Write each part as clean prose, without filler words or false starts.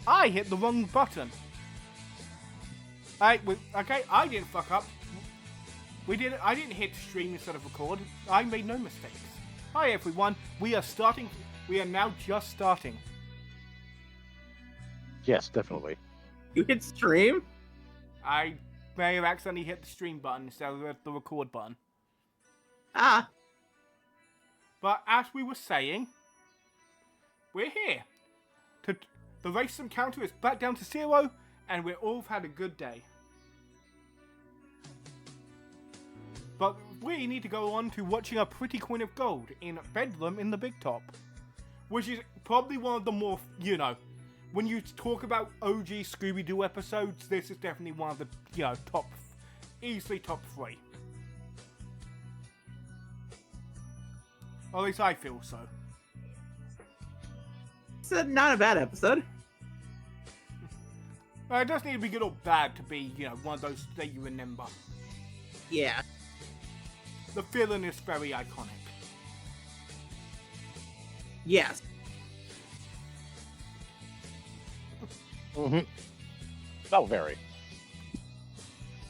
I hit the wrong button. Okay, I didn't fuck up. I didn't hit stream instead of record. I made no mistakes. Hi everyone, we are starting. We are now just starting. Yes, definitely. You hit stream? I may have accidentally hit the stream button instead of the record button. Ah. But as we were saying, we're here. The racism counter is back down to 0, and we've all had a good day. But we need to go on to watching a pretty Queen of Gold in Bedlam in the Big Top. Which is probably one of the more, when you talk about OG Scooby-Doo episodes, this is definitely one of the, easily top 3. Or at least I feel so. It's not a bad episode. It doesn't need to be good or bad to be, one of those that you remember. Yeah. The villain is very iconic. Yes. Mm-hmm. Oh, very.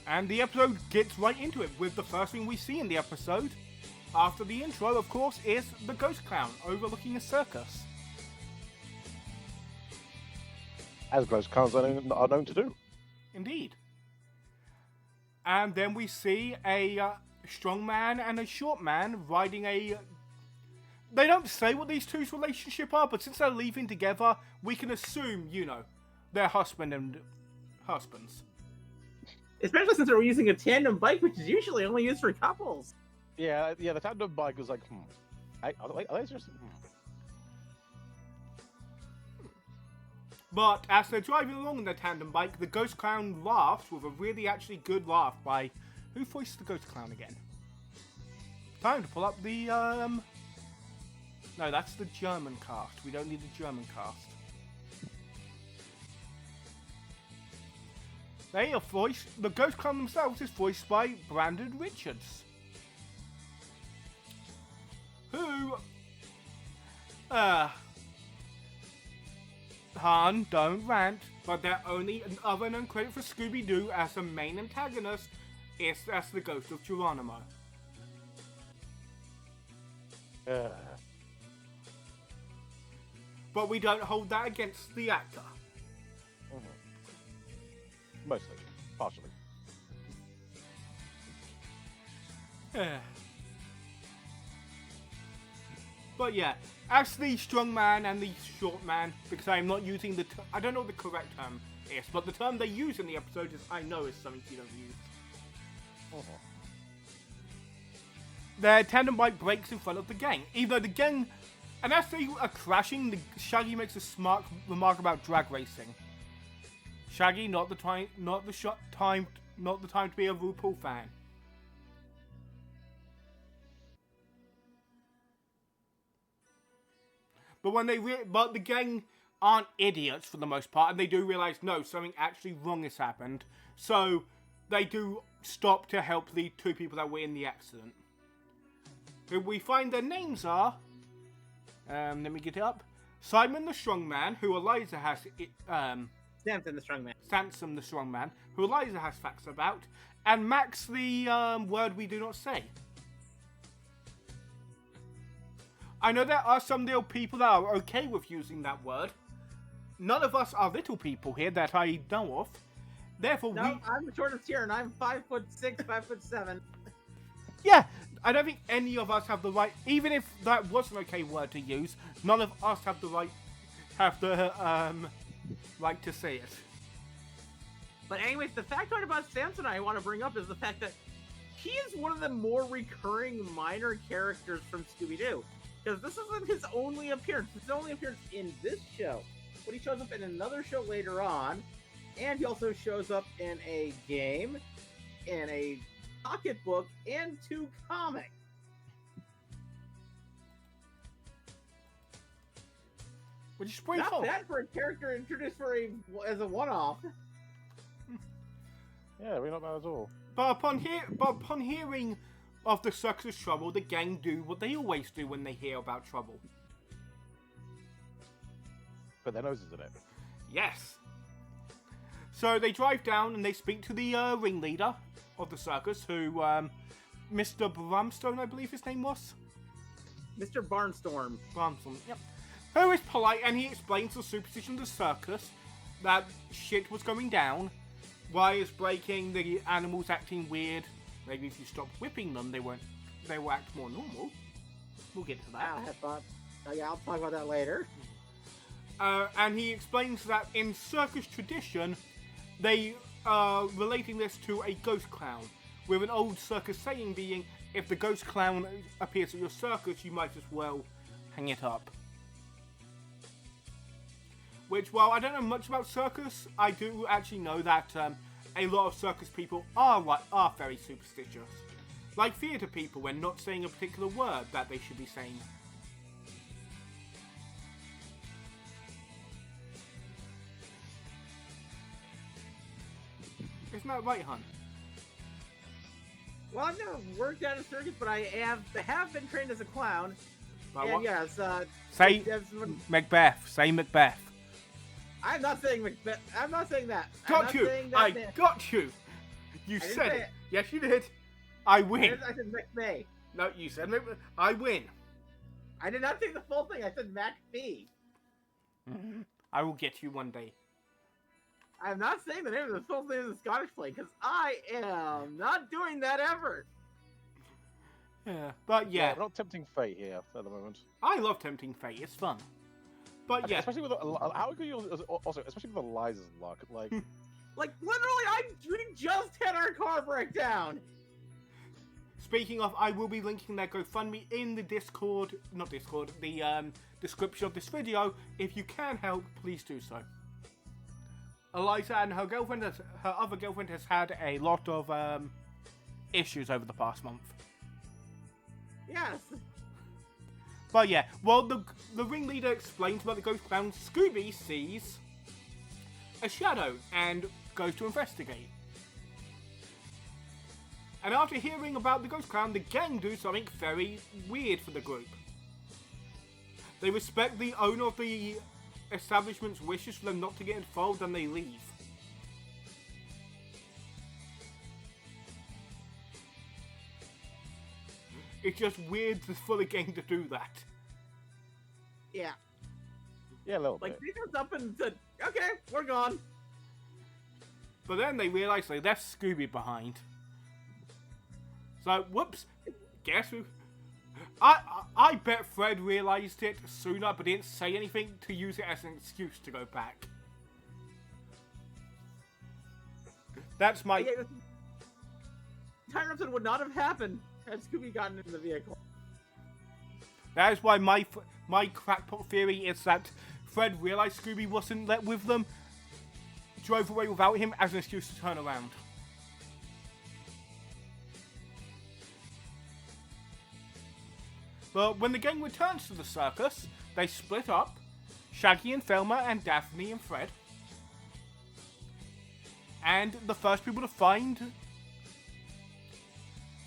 And the episode gets right into it with the first thing we see in the episode, after the intro, of course, is the ghost clown overlooking a circus. As ghost clowns are known to do. Indeed. And then we see a strong man and a short man riding a... They don't say what these two's relationship are, but since they're leaving together, we can assume, they're husband and husbands. Especially since they're using a tandem bike, which is usually only used for couples. Yeah, the tandem bike was like, Are they just... But as they're driving along on their tandem bike, the ghost clown laughs with a really actually good laugh by... Who voiced the ghost clown again? Time to pull up the, No, that's the German cast. We don't need the German cast. They are voiced... The ghost clown themselves is voiced by Brandon Richards. Who... Han, don't rant, but their only other known credit for Scooby-Doo as the main antagonist is as the ghost of Geronimo. But we don't hold that against the actor. Mm-hmm. Mostly. Partially. But yeah, as the strong man and the short man, because I'm not using the I don't know what the correct term is, but the term they use in the episode is I know is something you don't use. Their tandem bike breaks in front of the gang. Either the gang, and as they are crashing, Shaggy makes a smart remark about drag racing. Shaggy, not the time to be a RuPaul fan. But but the gang aren't idiots for the most part, and they do realize no, something actually wrong has happened. So they do stop to help the two people that were in the accident. Who we find their names are, let me get it up. Simon the Strongman, who Eliza has, Samson the Strongman. Samson the Strongman, who Eliza has facts about, and Max the word we do not say. I know there are some little people that are okay with using that word. None of us are little people here that I know of. Therefore, no, I'm the shortest here, and I'm 5'6", 5'7". Yeah, I don't think any of us have the right. Even if that was an okay word to use, none of us have the right to say it. But anyways, the factoid about Samson I want to bring up is the fact that he is one of the more recurring minor characters from Scooby-Doo. Because this isn't his only appearance. His only appearance in this show. But he shows up in another show later on. And he also shows up in a game, in a pocketbook, and 2 comics. Which is pretty Not cool. bad for a character introduced as a one-off. Yeah, we're not bad at all. But upon hearing of the circus trouble, the gang do what they always do when they hear about trouble. Put their noses in it. Yes. So they drive down and they speak to the ringleader of the circus, who, Mr. Bramstone, I believe his name was? Mr. Barnstorm. Bramstone, yep. Who is polite, and he explains the superstition of the circus, that shit was going down, why it's breaking, the animals acting weird. Maybe if you stop whipping them, they will act more normal. We'll get to that. I thought, yeah, I'll talk about that later. And he explains that in circus tradition, they are relating this to a ghost clown, with an old circus saying being, if the ghost clown appears at your circus, you might as well hang it up. Which, while I don't know much about circus, I do actually know that a lot of circus people are very superstitious. Like theatre people, when not saying a particular word that they should be saying. Isn't that right, hun? Well, I've never worked at a circus, but I have been trained as a clown. Like and what? yes, Say Desmond- Macbeth. Say Macbeth. I'm not saying Macbeth. I'm not saying that. I'm Got not you! saying that I man. got you! You didn't said say it. it. Yes, you did. I win. I said McVeigh. No, you said Macbeth. I win. I did not say the full thing. I said MacB. I will get you one day. I'm not saying the name of the full name of the Scottish play because I am not doing that ever. Yeah, but yeah. We're not tempting fate here at the moment. I love Tempting Fate. It's fun. But yeah. Especially with how could you also, especially with Eliza's luck, like. Like literally, we just had our car break down. Speaking of, I will be linking their GoFundMe in the Discord, not Discord, the description of this video. If you can help, please do so. Eliza and her other girlfriend has had a lot of issues over the past month. Yes. But yeah, while the ringleader explains about the ghost clown, Scooby sees a shadow and goes to investigate. And after hearing about the ghost clown, the gang do something very weird for the group. They respect the owner of the establishment's wishes for them not to get involved, and they leave. It's just weird for the gang to do that. Yeah. Yeah, a little Like bit. they just up and said, "Okay, we're gone." But then they realise they left Scooby behind. So, whoops. Guess who? I bet Fred realised it sooner, but didn't say anything to use it as an excuse to go back. That's my... Yeah, time episode would not have happened had Scooby gotten into the vehicle. That is why my crackpot theory is that Fred realised Scooby wasn't let with them, drove away without him as an excuse to turn around. But when the gang returns to the circus, they split up, Shaggy and Thelma and Daphne and Fred. And the first people to find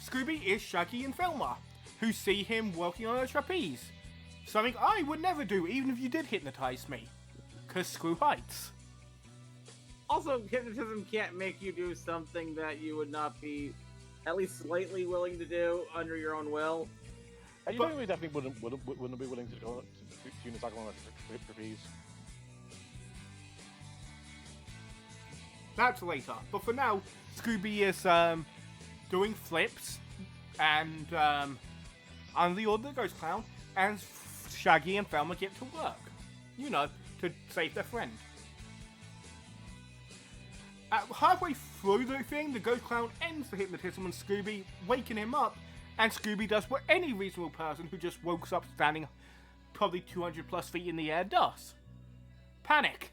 Scooby is Shaggy and Thelma, who see him working on a trapeze. Something I would never do, even if you did hypnotize me. 'Cause screw heights. Also, hypnotism can't make you do something that you would not be at least slightly willing to do under your own will. And you definitely wouldn't be willing to go to unicycle on a trapeze. That's later. But for now, Scooby is doing flips and under the order of the Ghost Clown, and Shaggy and Thelma get to work. You know, to save their friend. Halfway through the thing, the Ghost Clown ends the hypnotism on Scooby, waking him up, and Scooby does what any reasonable person who just woke up standing probably 200 plus feet in the air does. Panic.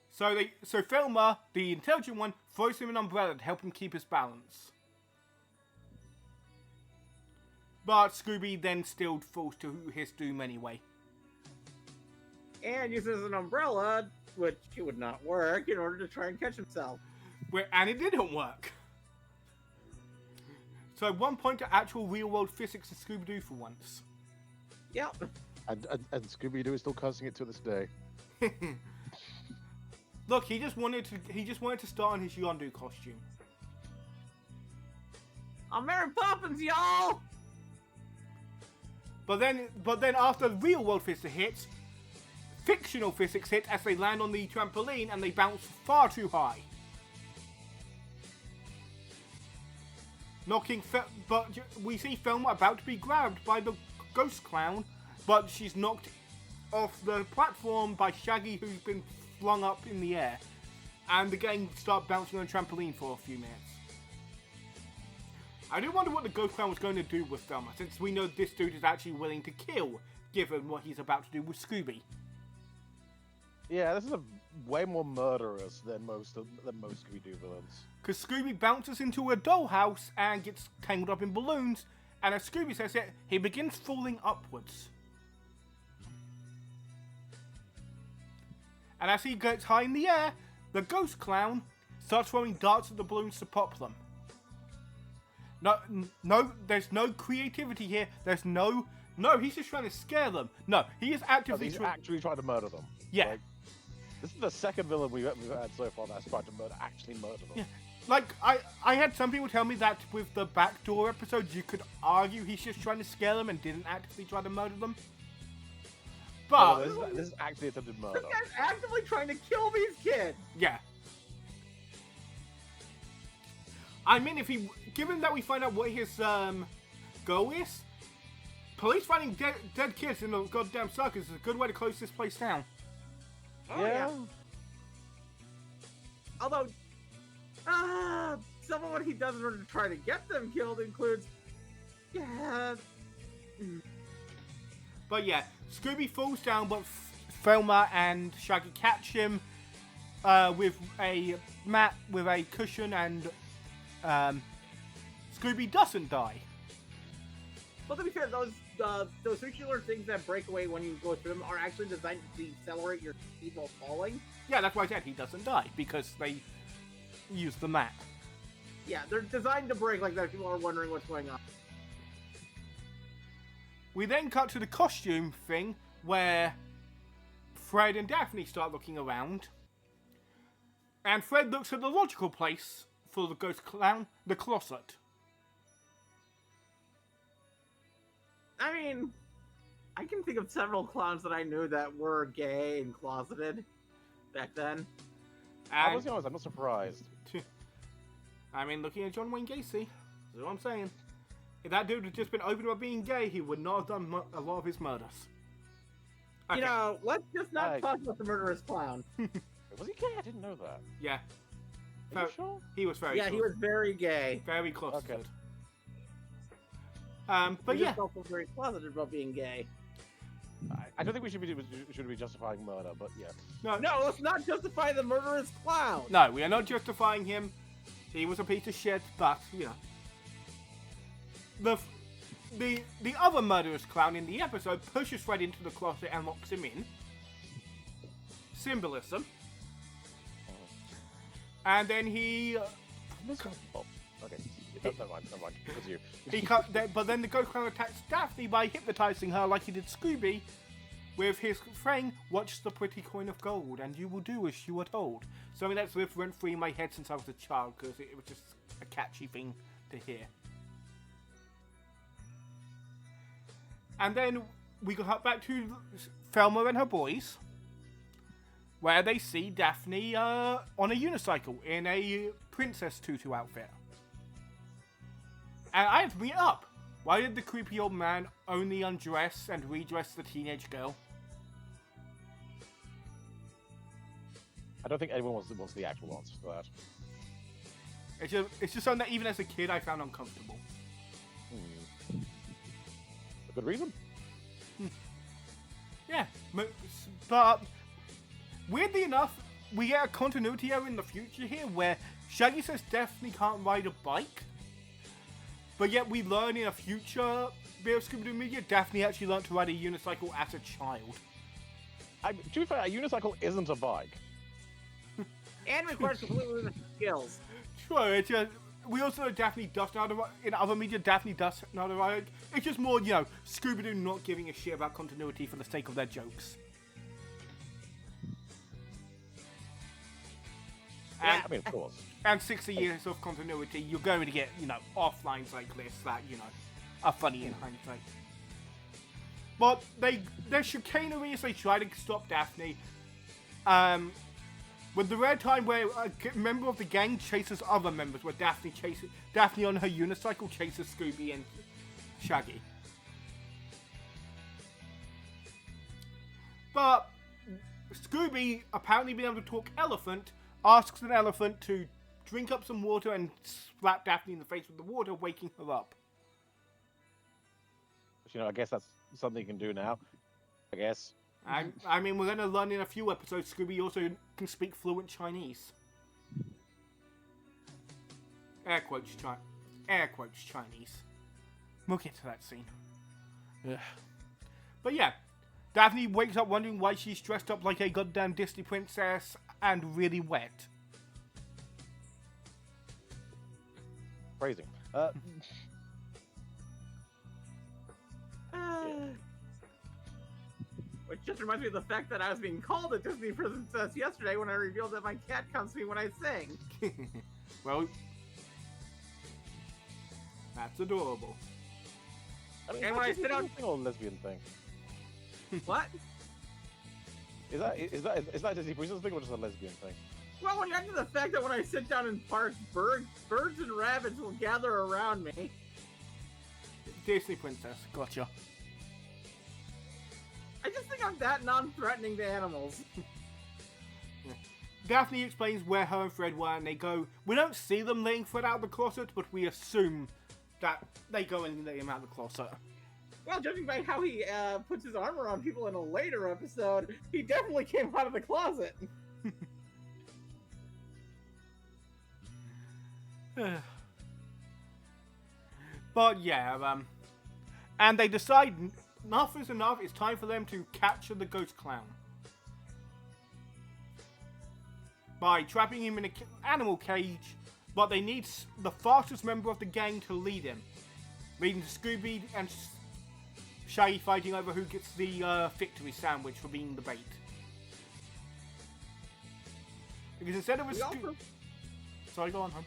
So Thelma, the intelligent one, throws him an umbrella to help him keep his balance. But Scooby then still falls to his doom anyway. And uses an umbrella, which would not work, in order to try and catch himself. And it didn't work. So 1 point to actual real-world physics in Scooby-Doo for once. Yep. And Scooby-Doo is still cursing it to this day. Look, he just wanted to start on his Yondu costume. I'm Mary Poppins, y'all! But then after real world physics hits, fictional physics hit as they land on the trampoline and they bounce far too high. But we see Thelma about to be grabbed by the ghost clown, but she's knocked off the platform by Shaggy, who's been flung up in the air. And the gang start bouncing on the trampoline for a few minutes. I do wonder what the ghost clown was going to do with Thelma, since we know this dude is actually willing to kill, given what he's about to do with Scooby. Yeah, this is way more murderous than most Scooby-Doo villains. Because Scooby bounces into a dollhouse and gets tangled up in balloons, and as Scooby says it, he begins falling upwards. And as he gets high in the air, the ghost clown starts throwing darts at the balloons to pop them. No, there's no creativity here. There's no, he's just trying to scare them. No, he is actively actually trying to murder them. Yeah. Like, this is the second villain we've had so far that's tried to actually murder them. Yeah. Like, I had some people tell me that with the backdoor episodes, you could argue he's just trying to scare them and didn't actively try to murder them. But this is actually attempted murder. This guy's actively trying to kill these kids! Yeah. I mean, given that we find out what his goal is, police finding dead kids in the goddamn circus is a good way to close this place down. Oh, yeah. Although, some of what he does in order to try to get them killed includes, But yeah, Scooby falls down, but Thelma and Shaggy catch him with a mat with a cushion, and Scooby doesn't die. Well, to be fair, those circular things that break away when you go through them are actually designed to decelerate your speed while falling. Yeah, that's why I said he doesn't die, because they use the mat. Yeah, they're designed to break like that if people are wondering what's going on. We then cut to the costume thing, where Fred and Daphne start looking around. And Fred looks at the logical place for the ghost clown, the closet. I mean, I can think of several clowns that I knew that were gay and closeted back then. I was honest, I'm not surprised. I mean, looking at John Wayne Gacy, that's what I'm saying. If that dude had just been open about being gay, he would not have done a lot of his murders. Okay. You know, let's just not talk about the murderous clown. Was he gay? I didn't know that. Yeah. Are you sure? He was very Yeah, he was very gay. very closeted. Okay. But He yeah. was also very closeted about being gay. I don't think we should be justifying murder, but yeah. No, let's not justify the murderous clown. No, we are not justifying him. He was a piece of shit, but, you know. The other murderous clown in the episode pushes Fred into the closet and locks him in. Symbolism. And then he... Oh, okay. Never mind. It was you. But then the ghost clown attacks Daphne by hypnotizing her like he did Scooby with his thing, watch the pretty coin of gold and you will do as you are told. Something that's lived rent-free in my head since I was a child because it was just a catchy thing to hear. And then we go back to Thelma and her boys, where they see Daphne on a unicycle in a princess tutu outfit. And I have to bring it up. Why did the creepy old man only undress and redress the teenage girl? I don't think anyone wants the actual answer for that. It's just something that even as a kid I found uncomfortable. A good reason. Yeah, but weirdly enough, we get a continuity error in the future here where Shaggy says Daphne can't ride a bike, but yet we learn in a future bit of Scooby-Doo media, Daphne actually learned to ride a unicycle as a child. To be fair, a unicycle isn't a bike. And requires completely different skills. Sure, it's just we also know Daphne does know in other media, Daphne does know the right. It's just more, you know, Scooby-Doo not giving a shit about continuity for the sake of their jokes. Yeah, I mean, of course. And 60 years of continuity, you're going to get, you know, offlines like this that, you know, are funny in hindsight. But their chicanery as they try to stop Daphne. With the rare time where a member of the gang chases other members, where Daphne on her unicycle chases Scooby and Shaggy. But Scooby, apparently being able to talk elephant, asks an elephant to drink up some water and slap Daphne in the face with the water, waking her up. You know, I guess that's something you can do now. I guess. I mean, we're going to learn in a few episodes, Scooby also can speak fluent Chinese. Air quotes Chinese. We'll get to that scene. Ugh. But yeah, Daphne wakes up wondering why she's dressed up like a goddamn Disney princess and really wet. Phrasing. Which just reminds me of the fact that I was being called a Disney princess yesterday when I revealed that my cat comes to me when I sing. Well, that's adorable. I mean, And when I sit down, or lesbian thing. what? Is that a Disney princess thing or just a lesbian thing? Well, when you add to the fact that when I sit down in parks, birds and rabbits will gather around me. Disney princess, gotcha. I just think I'm that non-threatening to animals. Daphne explains where her and Fred were, and they go. We don't see them letting Fred out of the closet, but we assume that they go and let him out of the closet. Well, judging by how he puts his arm around people in a later episode, he definitely came out of the closet. But yeah, and they decide enough is enough. It's time for them to capture the ghost clown by trapping him in an animal cage. But they need the fastest member of the gang to lead him, leading to Scooby and Shaggy fighting over who gets the victory sandwich for being the bait. Because instead of a sorry, go on, hon.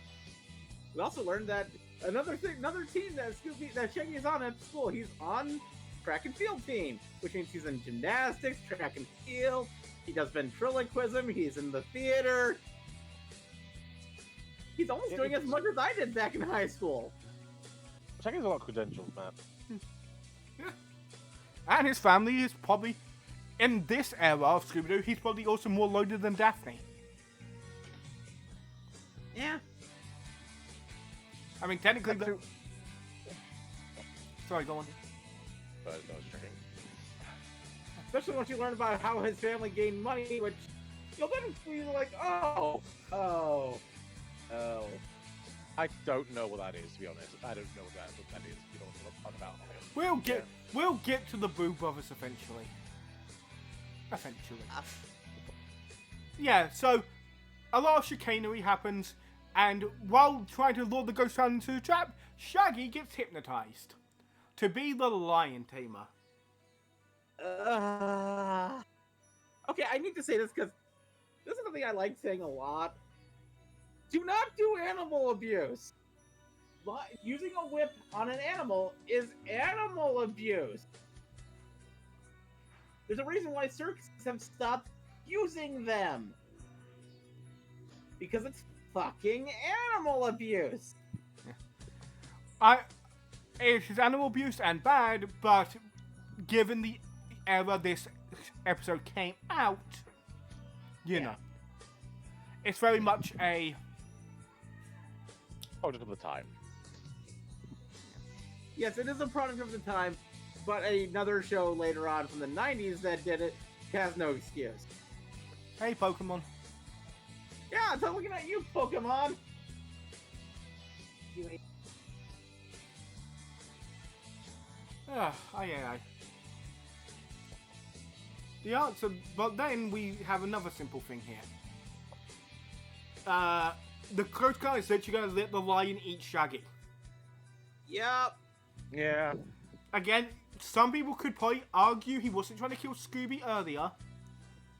We also learned that another team that Shaggy is on at school. He's on track and field team, which means he's in gymnastics, track and field. He does ventriloquism. He's in the theater. He's almost doing as much as I did back in high school. Shaggy's a lot of credentials, man. Yeah. And his family is probably, in this era of Scooby-Doo, he's probably also more loaded than Daphne. Yeah. I mean, technically, sorry, go on. But I was checking. Especially once you learn about how his family gained money, which you'll then feel like, oh. I don't know what that is, to be honest. I don't know what that is. You know what I'm talking about. We'll get to the Boo Brothers eventually. Yeah, so a lot of chicanery happens, and while trying to lure the ghost clown into the trap, Shaggy gets hypnotized to be the lion tamer. Okay, I need to say this because this is something I like saying a lot. Do not do animal abuse. Using a whip on an animal is animal abuse. There's a reason why circuses have stopped using them. Because it's fucking animal abuse. It is animal abuse and bad, but given the era this episode came out, you know, it's very much a product of the time. Yes, it is a product of the time, but another show later on from the 90s that did it has no excuse. Hey, Pokemon. Yeah, I'm looking at you, Pokemon. Aye. The answer, but then we have another simple thing here. the Ghost Clown is literally going to let the lion eat Shaggy. Yep. Yeah. Again, some people could probably argue he wasn't trying to kill Scooby earlier.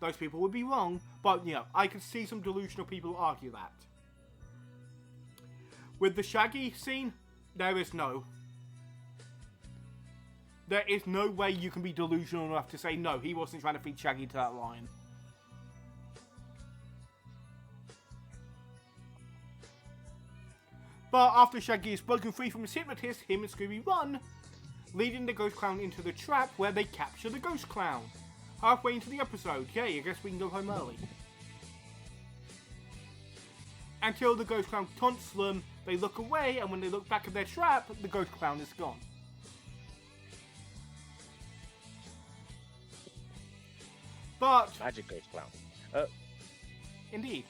Those people would be wrong, but, you know, I could see some delusional people argue that. With the Shaggy scene, there is no way you can be delusional enough to say, no, he wasn't trying to feed Shaggy to that lion. But after Shaggy is broken free from his hypnotist, him and Scooby run, leading the Ghost Clown into the trap where they capture the Ghost Clown. Halfway into the episode, yay, I guess we can go home early. Until the Ghost Clown taunts them, they look away, and when they look back at their trap, the Ghost Clown is gone. But... Magic Ghost Clown. Indeed.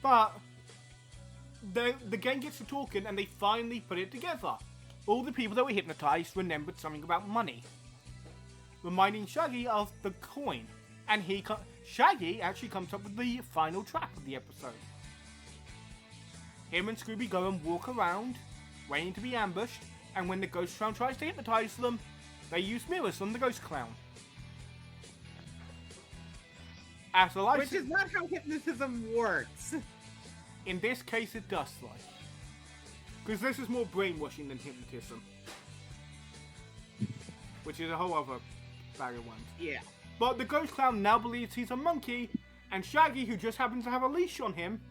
But... The gang gets to talking, and they finally put it together. All the people that were hypnotized remembered something about money, reminding Shaggy of the coin. And Shaggy actually comes up with the final trap of the episode. Him and Scooby go and walk around, waiting to be ambushed, and when the Ghost Clown tries to hypnotize them, they use mirrors on the Ghost Clown. As Eliza, Which is not how hypnotism works. In this case, it does, like. Because this is more brainwashing than hypnotism. Which is a whole other bag of worms. Yeah. But the Ghost Clown now believes he's a monkey, and Shaggy, who just happens to have a leash on him...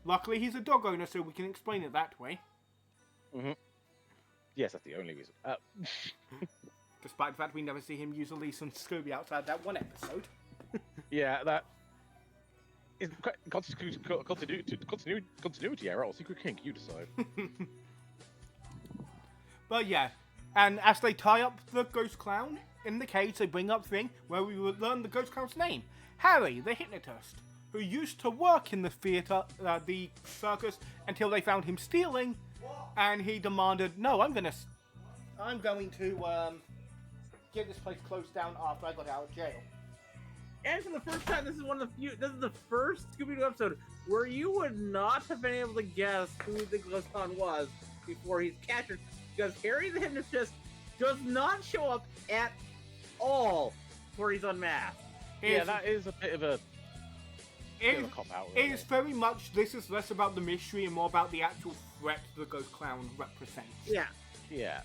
Luckily, he's a dog owner, so we can explain it that way. Mm-hmm. Yes, that's the only reason. Despite the fact we never see him use a leash on Scooby outside that one episode. Yeah, that... is continuity error or secret kink, you decide. But yeah, and as they tie up the Ghost Clown in the cage, they bring up thing where we would learn the Ghost Clown's name. Harry, the hypnotist, who used to work in the theater, the circus, until they found him stealing, and he demanded, no, I'm going to get this place closed down after I got out of jail. And for the first time, this is the first Scooby-Doo episode where you would not have been able to guess who the Ghost Clown was before he's captured, because Harry the Hypnotist does not show up at all before he's unmasked. Yeah, that is a bit of a cop-out, really. It's very much, this is less about the mystery and more about the actual threat the Ghost Clown represents. Yeah. Yeah,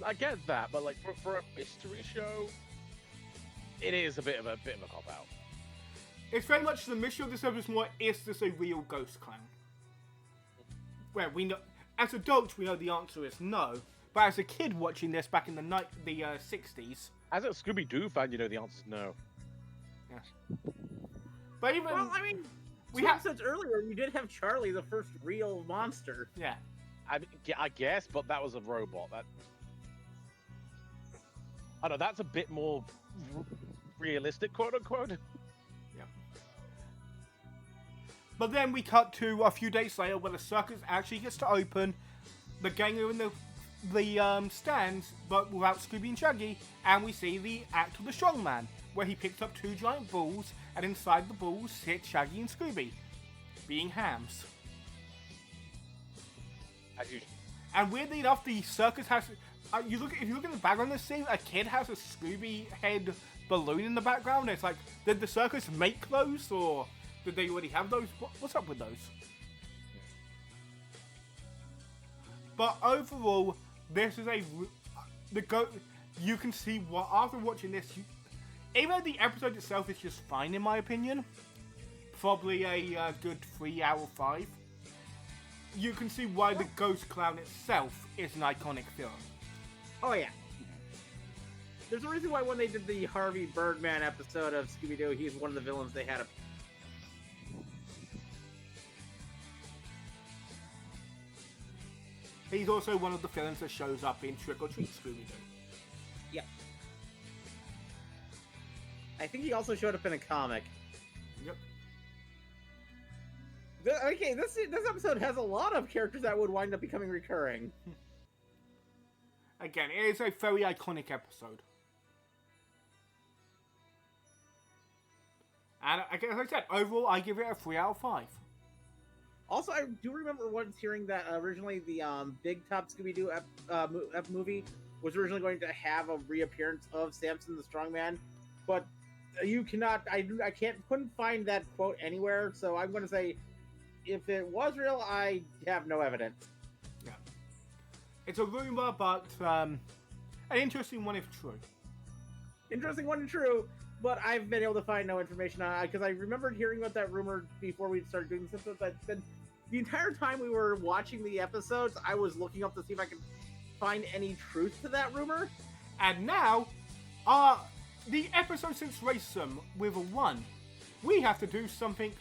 I get that, but like for a mystery show, it is a bit of a cop-out. It's very much the mystery of this episode is more, is this a real Ghost Clown? Where we know, as adults, we know the answer is no. But as a kid watching this back in the 60s... As a Scooby-Doo fan, you know the answer is no. Yes. But even... Well, I mean, episodes earlier, you did have Charlie, the first real monster. Yeah. I guess, but that was a robot. I know, that's a bit more realistic, quote-unquote. Yeah. But then we cut to a few days later where the circus actually gets to open. The gang are in the stands, but without Scooby and Shaggy, and we see the act of the strongman, where he picks up two giant balls, and inside the balls sit Shaggy and Scooby, being hams. As usual. And weirdly enough, the circus has... if you look at the background of this scene, a kid has a Scooby head balloon in the background. It's like, did the circus make those, or did they already have those? What's up with those? But overall, this is you can see what, after watching this, even though the episode itself is just fine in my opinion, probably a good 3 out of 5, you can see why the Ghost Clown itself is an iconic film. Oh yeah. There's a reason why when they did the Harvey Birdman episode of Scooby-Doo, he's one of the villains they had. He's also one of the villains that shows up in Trick or Treat Scooby-Doo. Yeah. I think he also showed up in a comic. Yep. Okay, this episode has a lot of characters that would wind up becoming recurring. Again, it is a very iconic episode. And as I said, overall, I give it a 3 out of 5. Also, I do remember once hearing that originally the Big Top Scooby-Doo movie was originally going to have a reappearance of Samson the Strongman, but you cannot. Couldn't find that quote anywhere. So I'm going to say, if it was real, I have no evidence. Yeah, it's a rumor, but an interesting one if true. Interesting one and true, but I've been able to find no information on it because I remembered hearing about that rumor before we started doing this episode. But the entire time we were watching the episodes, I was looking up to see if I could find any truth to that rumor. And now, the episode since Racism with a 1, we have to do something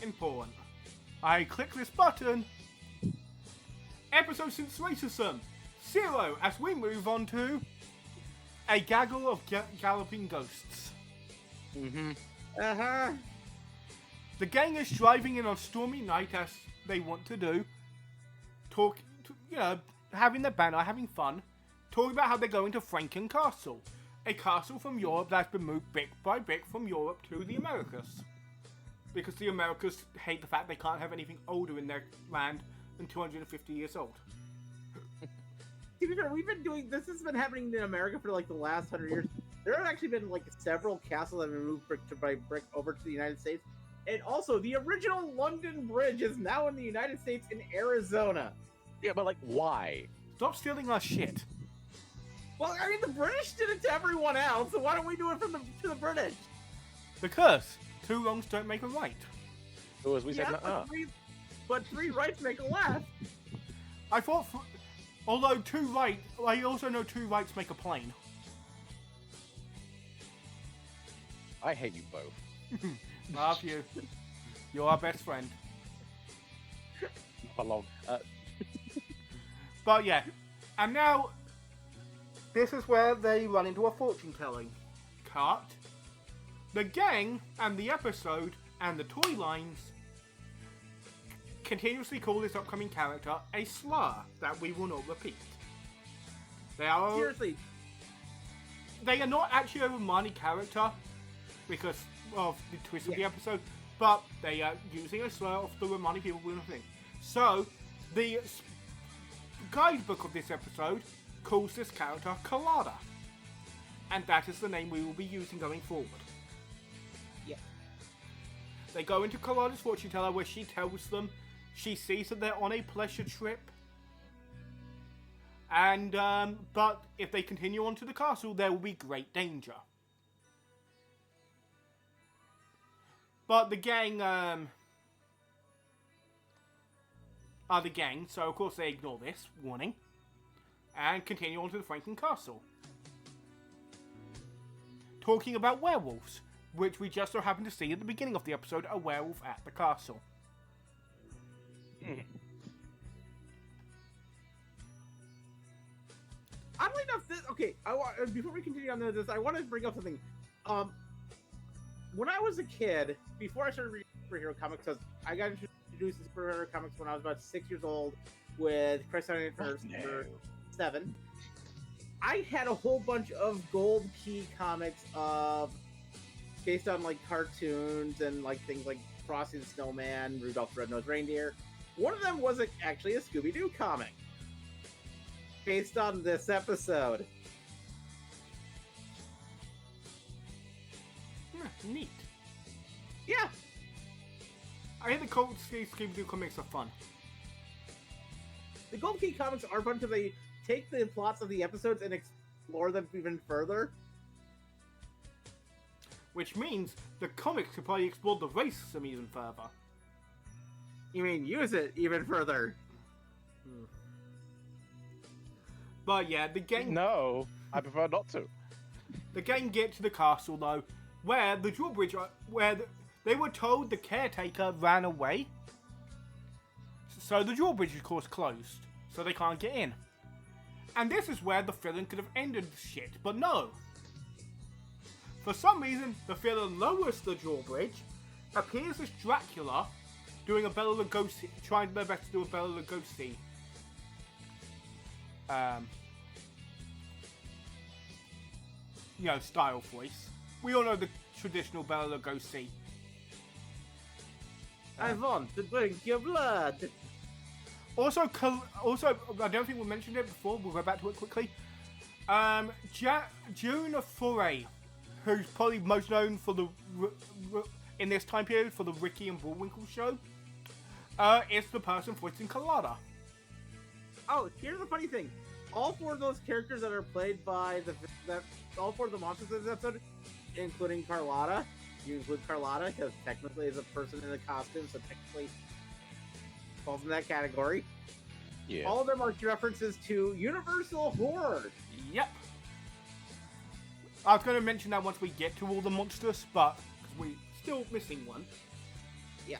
important. I click this button. Episode since Racism 0, as we move on to a gaggle of galloping ghosts. Uh-huh. The gang is driving in on a stormy night as they want to do. Having their banner, having fun. Talking about how they're going to Franken Castle. A castle from Europe that's been moved brick by brick from Europe to the Americas. Because the Americas hate the fact they can't have anything older in their land than 250 years old. To be fair, we've been doing this. Has been happening in America for like the last 100 years. There have actually been like several castles that have been moved brick by brick over to the United States. And also, the original London Bridge is now in the United States in Arizona. Yeah, but like, why? Stop stealing our shit. Well, I mean, the British did it to everyone else, so why don't we do it to the British? Because 2 wrongs don't make a right. So as we said, but 3 rights make a left. I thought, although 2 right, I also know 2 rights make a plane. I hate you both. Love you. You're our best friend. Not long. But yeah, and now this is where they run into a fortune-telling. Cut. The gang and the episode and the toy lines continuously call this upcoming character a slur that we will not repeat. Seriously. They are not actually a Romani character because of the twist of the episode, but they are using a slur of the Romani people with nothing. So, the guidebook of this episode calls this character Colada. And that is the name we will be using going forward. Yeah. They go into Colada's fortune teller where she tells them she sees that they're on a pleasure trip. And, but if they continue on to the castle, there will be great danger. But the gang, are the gang, so of course they ignore this warning. And continue on to the Franken Castle. Talking about werewolves, which we just so happen to see at the beginning of the episode, a werewolf at the castle. Oddly enough, before we continue on this, I want to bring up something. When I was a kid, before I started reading superhero comics, because I got introduced to superhero comics when I was about 6 years old with Christ on Infinite number 7. I had a whole bunch of Gold Key comics based on like cartoons and like things like Frosty the Snowman, Rudolph the Red-Nosed Reindeer. One of them was actually a Scooby-Doo comic based on this episode. Neat. Yeah. I think the Cold Scooby-Doo comics are fun. The Gold Key comics are fun because they take the plots of the episodes and explore them even further. Which means the comics could probably explore the racism even further. You mean use it even further? But yeah, the gang... No, I prefer not to. The gang get to the castle though, where the drawbridge, they were told the caretaker ran away. So the drawbridge is of course closed, so they can't get in. And this is where the villain could have ended the shit, but no. For some reason, the villain lowers the drawbridge, appears as Dracula, doing a Bela Lugosi, trying their best to do a Bela Lugosi. Style voice. We all know the traditional Bela Lugosi. I want to drink your blood. Also, I don't think we mentioned it before. We'll go back to it quickly. June Foray, who's probably most known for the in this time period for the Ricky and Bullwinkle show, is the person voicing Carlotta. Oh, here's the funny thing. All 4 of those characters that are played by all 4 of the monsters in this episode, including Carlotta, you include Carlotta because technically is a person in a costume, so technically falls in that category. Yeah. All of them are references to Universal Horde. Yep. I was going to mention that once we get to all the monsters, but we're still missing one. Yeah.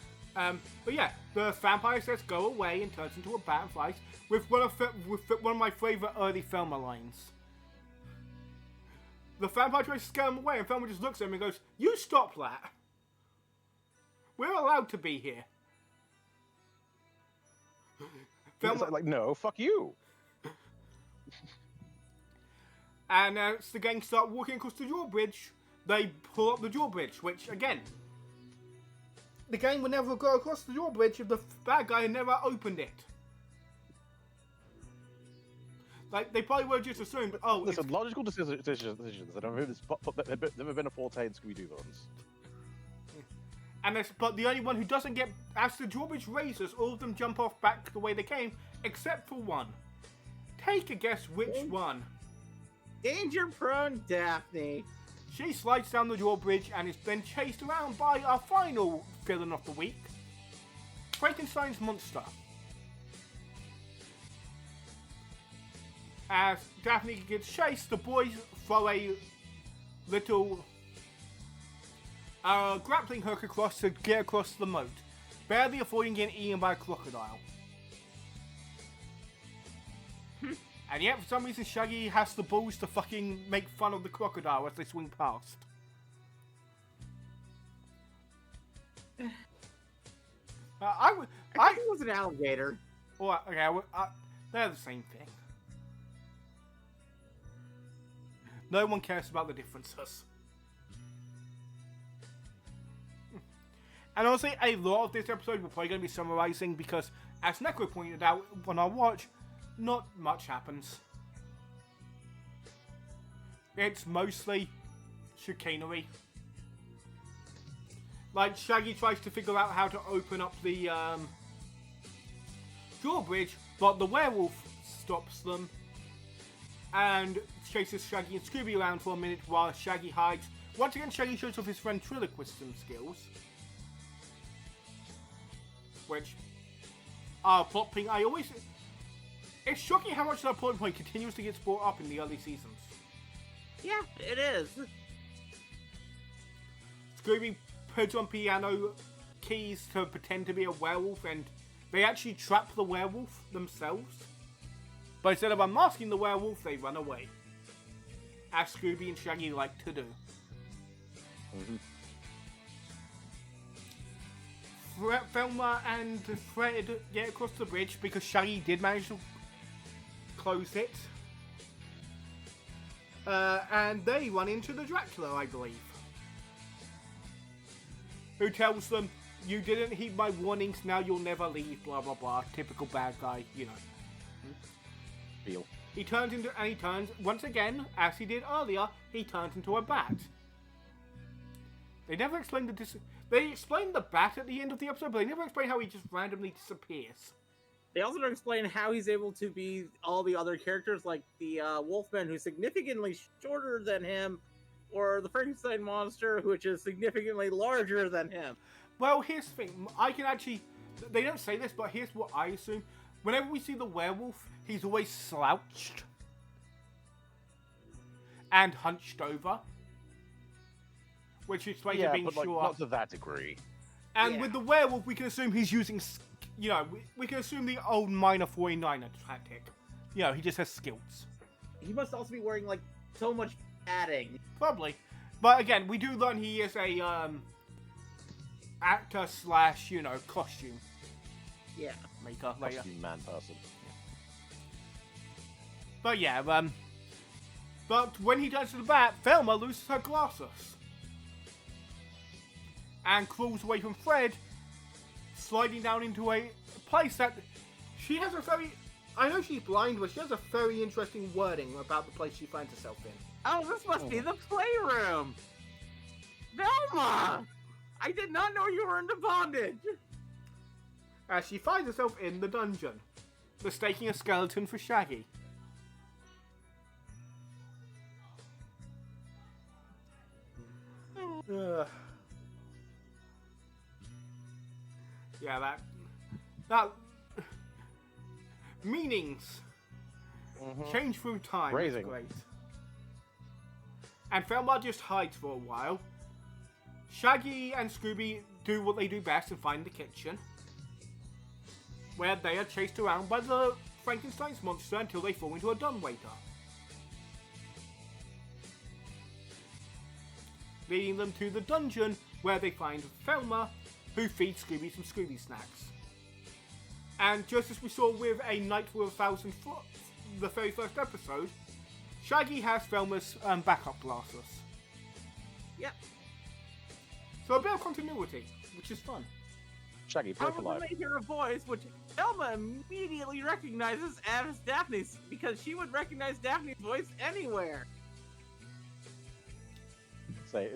But yeah, the vampire says go away and turns into a bat and flies with one of my favourite early Thelma lines. The vampire tries to scare him away and Thelma just looks at him and goes, "You stop that. We're allowed to be here." Thelma, like, no, fuck you. And as the gang start walking across the drawbridge, they pull up the drawbridge, which, again, the gang would never go across the drawbridge if the bad guy had never opened it. Like, they probably would have just assumed, oh, listen, logical decisions that have never been a forte in Scooby-Doo villains. But the only one who doesn't get, as the drawbridge raises, all of them jump off back the way they came, except for one. Take a guess which one. Danger-prone Daphne. She slides down the drawbridge and is then chased around by our final villain of the week, Frankenstein's monster. As Daphne gets chased, the boys throw a little grappling hook across to get across the moat, barely avoiding getting eaten by a crocodile. And yet, for some reason, Shaggy has the balls to fucking make fun of the crocodile as they swing past. I think it was an alligator. Well, okay, they're the same thing. No one cares about the differences. And honestly, a lot of this episode we're probably going to be summarizing because, as Neko pointed out on our watch, not much happens. It's mostly chicanery. Like, Shaggy tries to figure out how to open up the drawbridge, but the werewolf stops them and chases Shaggy and Scooby around for a minute while Shaggy hides. Once again, Shaggy shows off his ventriloquism skills. Which are plot point. It's shocking how much that plot point continues to get brought up in the early seasons. Yeah, it is. Scooby puts on piano keys to pretend to be a werewolf, and they actually trap the werewolf themselves. But instead of unmasking the werewolf, they run away. As Scooby and Shaggy like to do. Mm-hmm. Thelma and Fred get across the bridge because Shaggy did manage to close it. And they run into the Dracula, I believe. Who tells them, "You didn't heed my warnings, now you'll never leave, blah blah blah." Typical bad guy, you know. Feel. He turns, once again, as he did earlier, he turns into a bat. They never explained They explained the bat at the end of the episode, but they never explained how he just randomly disappears. They also don't explain how he's able to be all the other characters, like the Wolfman, who's significantly shorter than him, or the Frankenstein monster, which is significantly larger than him. Well, here's the thing. I can actually... They don't say this, but here's what I assume. Whenever we see the werewolf, he's always slouched and hunched over. Which is supposed to be but sure. Not to that degree. And with the werewolf, we can assume he's using... You know, we can assume the old minor 49er tactic. You know, he just has skills. He must also be wearing, like, so much padding. Probably. But again, we do learn he is a, actor / you know, costume. Yeah. Maker later. Costume man person. But yeah, but when he turns to the bat, Thelma loses her glasses. and crawls away from Fred, sliding down into a place that she has a very... I know she's blind, but she has a very interesting wording about the place she finds herself in. Oh, this must be the playroom! Velma! I did not know you were into bondage! As she finds herself in the dungeon, mistaking a skeleton for Shaggy. Yeah, that meanings change through time. It's great. And Velma just hides for a while. Shaggy and Scooby do what they do best and find the kitchen, where they are chased around by the Frankenstein's monster until they fall into a dumbwaiter, leading them to the dungeon where they find Velma, who feeds Scooby some Scooby snacks. And just as we saw with A Night with 1,000 Foot, the very first episode, Shaggy has Velma's backup glasses. Yep. So a bit of continuity, which is fun. Shaggy, play for life. They hear a voice which Velma immediately recognizes as Daphne's, because she would recognize Daphne's voice anywhere. Say,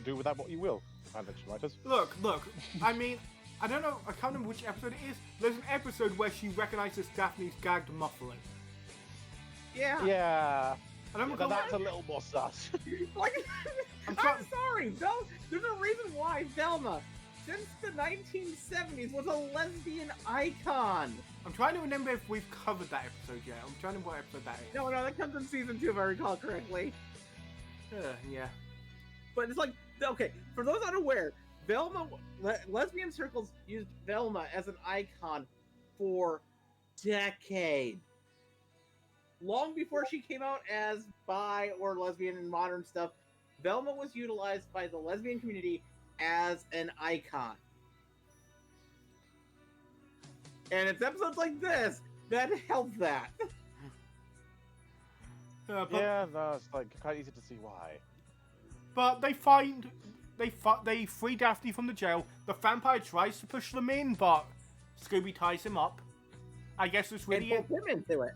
do with that what you will, fanfiction writers. Look, I mean, I don't know, I can't remember which episode it is. There's an episode where she recognizes Daphne's gagged muffling. Yeah. Yeah. That's a little more sus. Like, I'm sorry, there's a reason why Velma, since the 1970s, was a lesbian icon. I'm trying to remember if we've covered that episode yet. I'm trying to remember what episode that is. No, that comes in season 2 if I recall correctly. Yeah. But it's like, okay, for those unaware, Velma, lesbian circles used Velma as an icon for decades. Long before she came out as bi or lesbian in modern stuff, Velma was utilized by the lesbian community as an icon. And it's episodes like this that help that. It's like kind of easy to see why. But they free Daphne from the jail. The vampire tries to push them in, but Scooby ties him up. I guess it's really and puts him into it.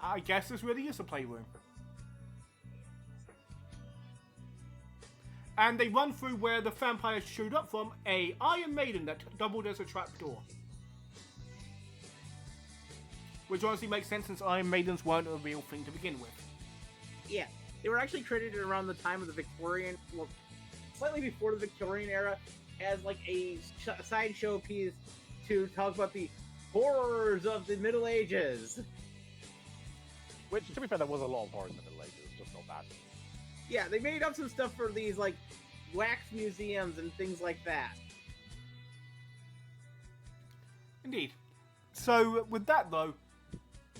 I guess this really is a playroom. And they run through where the vampires showed up from, a Iron Maiden that doubled as a trapdoor. Which honestly makes sense since Iron Maidens weren't a real thing to begin with. Yeah, they were actually created around the time of the Victorian, well, slightly before the Victorian era, as like a side showpiece to talk about the horrors of the Middle Ages. Which, to be fair, there was a lot of horror in the Middle Ages, just not that. Yeah, they made up some stuff for these, like, wax museums and things like that. Indeed. So, with that, though,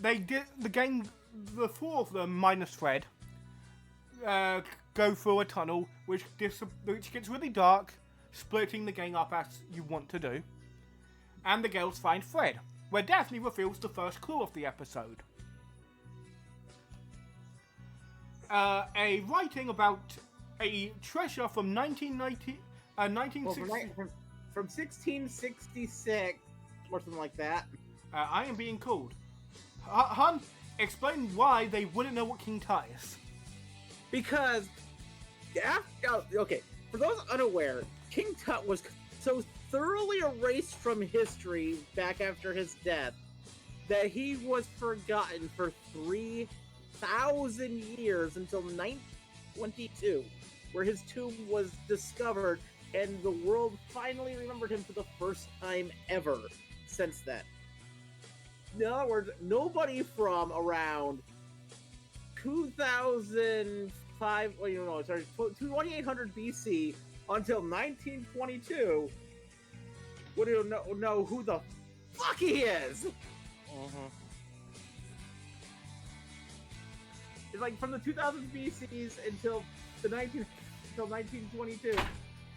they did the gang, the four of them, minus Fred, go through a tunnel, which gets really dark, splitting the gang up as you want to do. And the girls find Fred, where Daphne reveals the first clue of the episode. A writing about a treasure from 1960. From 1666, or something like that. I am being called. Hun, explain why they wouldn't know what King Tut is. Because, okay, for those unaware, King Tut was so thoroughly erased from history back after his death that he was forgotten for 3,000 years until 922, where his tomb was discovered, and the world finally remembered him for the first time ever since then. In other words, nobody from around 2005, 2800 BC until 1922 would know who the fuck he is. It's like from the 2000s BCs until 1922,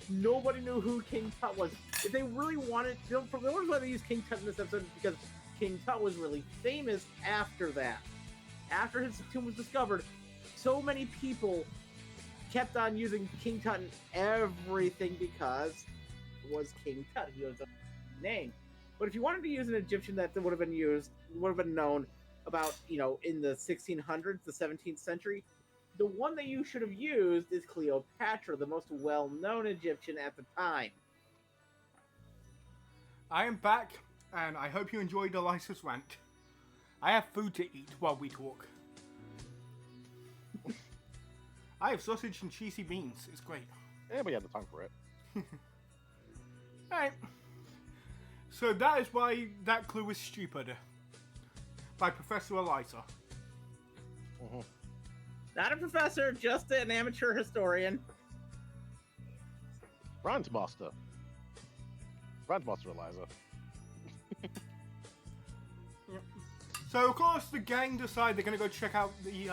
nobody knew who King Tut was. If they really wanted, the only why they used King Tut in this episode is because King Tut was really famous after that. After his tomb was discovered, so many people kept on using King Tut in everything because it was King Tut. He was a name. But if you wanted to use an Egyptian that would have been known about, in the 1600s, the 17th century, the one that you should have used is Cleopatra, the most well-known Egyptian at the time. I am back, and I hope you enjoyed Eliza's rant. I have food to eat while we talk. I have sausage and cheesy beans. It's great. Yeah, we had the time for it. Alright. So that is why that clue is stupid. By Professor Eliza. Mm-hmm. Not a professor, just an amateur historian. Grandmaster. Grandmaster Eliza. So of course the gang decide they're going to go check out the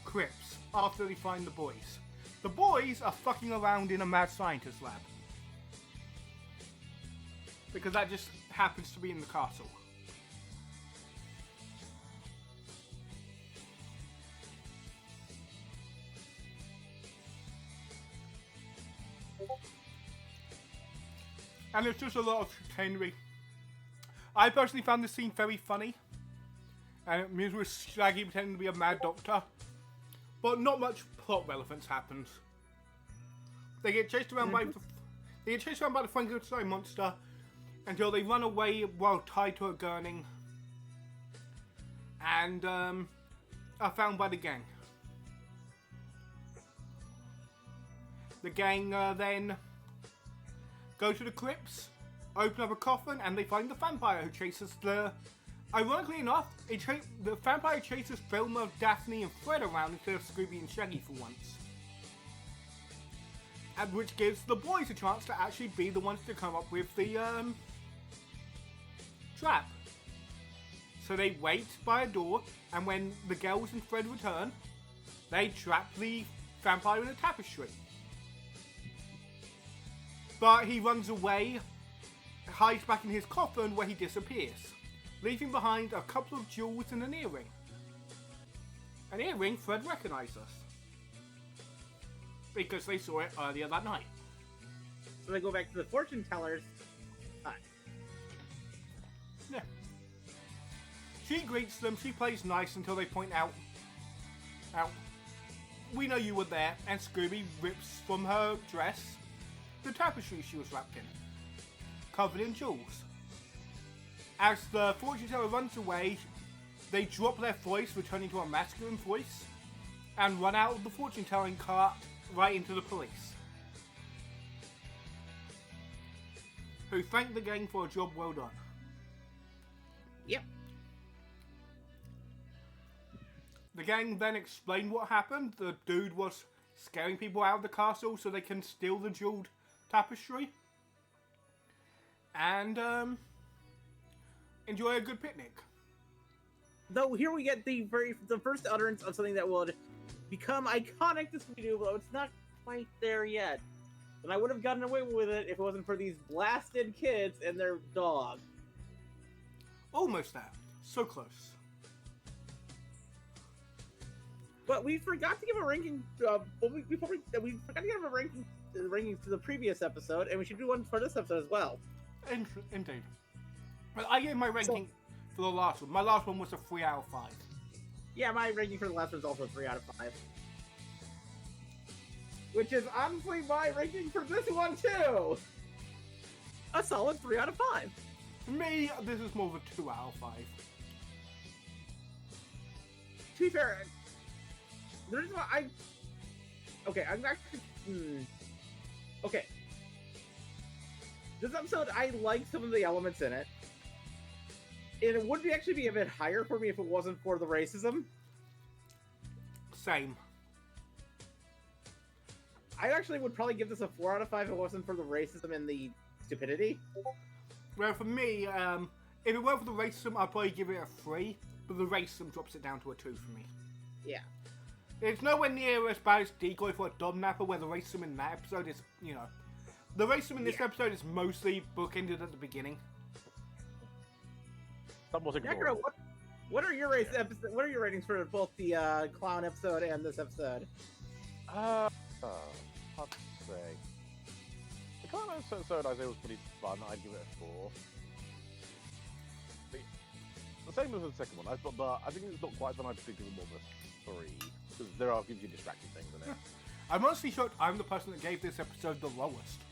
crypts after they find the boys. The boys are fucking around in a mad scientist lab. Because that just happens to be in the castle. And there's just a lot of chicanery. I personally found this scene very funny. And it means with Shaggy pretending to be a mad doctor. But not much plot relevance happens. They get chased around by the Frankenstein monster until they run away while tied to a gurney and are found by the gang. The gang then go to the crypts, open up a coffin, and they find the vampire who chases the... Ironically enough, the vampire chases Velma, Daphne, and Fred around instead of Scooby and Shaggy for once. And which gives the boys a chance to actually be the ones to come up with the trap. So they wait by a door, and when the girls and Fred return, they trap the vampire in a tapestry. But he runs away, hides back in his coffin where he disappears, leaving behind a couple of jewels and an earring. An earring Fred recognizes, because they saw it earlier that night. So they go back to the fortune teller's hut. Yeah. She greets them, she plays nice until they point out, we know you were there, and Scooby rips from her dress the tapestry she was wrapped in, covered in jewels. As the fortune teller runs away, they drop their voice, returning to a masculine voice, and run out of the fortune telling cart right into the police, who thank the gang for a job well done. Yep. The gang then explained what happened. The dude was scaring people out of the castle so they can steal the jeweled tapestry and enjoy a good picnic. Though here we get the first utterance of something that would become iconic to Scooby-Doo, but it's not quite there yet. And I would have gotten away with it if it wasn't for these blasted kids and their dog. Almost there. So close. But we forgot to give a ranking. We forgot to give a ranking. Rankings to the previous episode, and we should do one for this episode as well. Indeed. Well, I gave my ranking for the last one. My last one was a 3 out of 5. Yeah, my ranking for the last one is also 3 out of 5. Which is honestly my ranking for this one too. A solid 3 out of 5. For me, this is more of a 2 out of 5. To be fair, the reason why I'm actually... Okay. This episode, I like some of the elements in it. And it would actually be a bit higher for me if it wasn't for the racism. Same. I actually would probably give this a 4 out of 5 if it wasn't for the racism and the stupidity. Well, for me, if it weren't for the racism, I'd probably give it a 3. But the racism drops it down to a 2 for me. Yeah. It's nowhere near as bad as Decoy for a Dom Napper, where the racism in that episode is, the racism in this episode is mostly bookended at the beginning. That was Necro, What are your What are your ratings for both the clown episode and this episode? Hard to say. The clown episode I say was pretty fun. I'd give it a 4. The same as the second one. I think it's not quite fun. I'd give it more of a 3 because there are gives you distracting things in it. I'm honestly shocked I'm the person that gave this episode the lowest.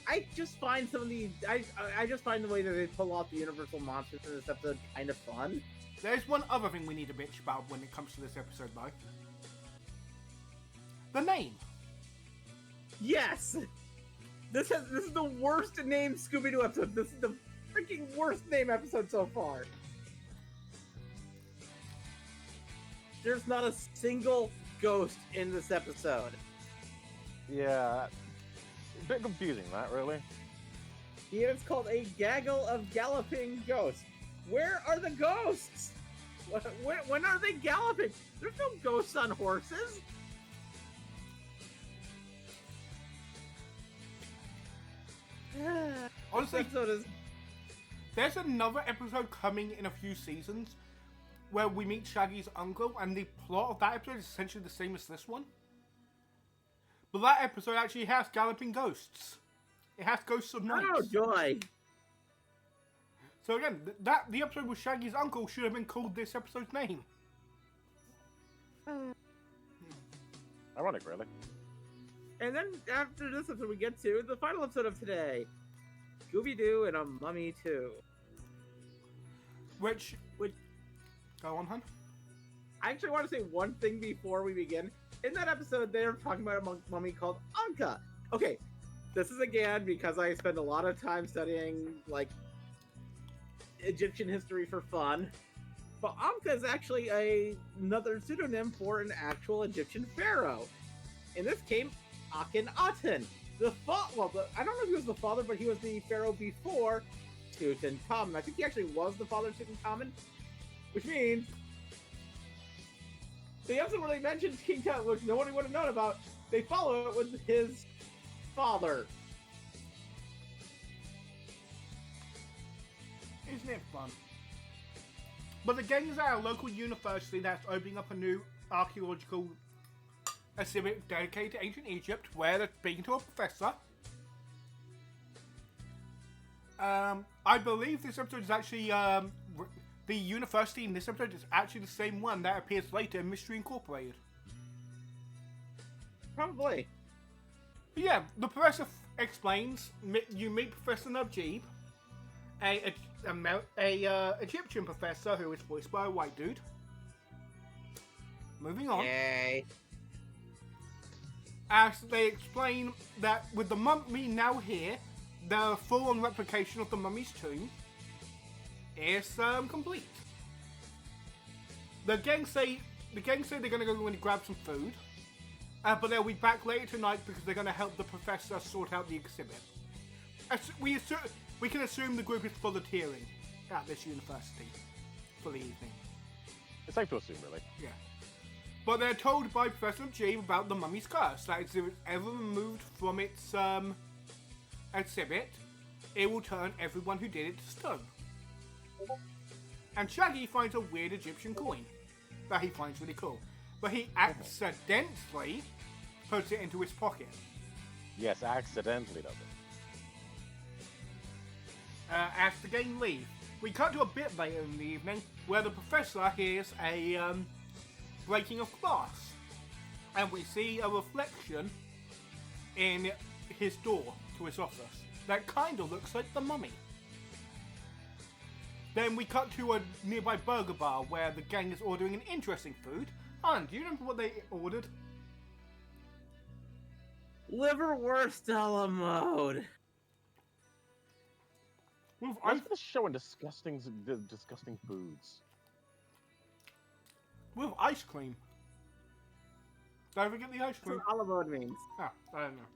I just find some of the I just find the way that they pull off the Universal monsters in this episode kind of fun. There's one other thing we need to bitch about when it comes to this episode, though. The name. Yes, this is the worst named Scooby-Doo episode. This is the freaking worst name episode so far. There's not a single ghost in this episode. Yeah, a bit confusing, that really. Yeah, it's called A Gaggle of Galloping Ghosts. Where are the ghosts? When are they galloping? There's no ghosts on horses. Honestly, This episode is... there's another episode coming in a few seasons where we meet Shaggy's uncle, and the plot of that episode is essentially the same as this one. But that episode actually has galloping ghosts. It has ghosts of night. Oh, joy. So again, the episode with Shaggy's uncle should have been called this episode's name. Ironic, really. And then after this episode, we get to the final episode of today. Scooby-Doo and a Mummy 2. Which... Go on, hun. I actually want to say one thing before we begin. In that episode, they're talking about a mummy called Anka. Okay, this is again because I spend a lot of time studying, like, Egyptian history for fun. But Anka is actually another pseudonym for an actual Egyptian pharaoh. In this case, Akhenaten. I don't know if he was the father, but he was the pharaoh before Tutankhamun. I think he actually was the father of Tutankhamun, which means the episode where they mentioned King Tut, which nobody would have known about, they follow it with his father. Isn't it fun? But the gang is at a local university that's opening up a new archaeological exhibit dedicated to ancient Egypt, where they're speaking to a professor. I believe this episode is actually, the university in this episode is actually the same one that appears later in Mystery Incorporated. Probably. But yeah, the professor explains, you meet Professor Najib, a Egyptian professor who is voiced by a white dude. Moving on. Yay. As they explain that with the mummy now here, the full-on replication of the mummy's tomb is complete. The gang say they're gonna go and grab some food, but they'll be back later tonight because they're gonna help the professor sort out the exhibit. We can assume the group is volunteering at this university for the evening. It's safe to assume, really. Yeah. But they're told by Professor G about the mummy's curse, that if it's ever removed from its exhibit, it will turn everyone who did it to stone. And Shaggy finds a weird Egyptian coin that he finds really cool. But he accidentally puts it into his pocket. Yes, accidentally does it. As the gang leave, we cut to a bit later in the evening where the professor hears a breaking of glass. And we see a reflection in his door to his office that kind of looks like the mummy. Then we cut to a nearby burger bar where the gang is ordering an interesting food. Han, do you remember what they ordered? Liverwurst a la mode. Why is this showing disgusting foods? With ice cream. Don't forget the ice cream. That's what a la mode means. Ah, I don't know.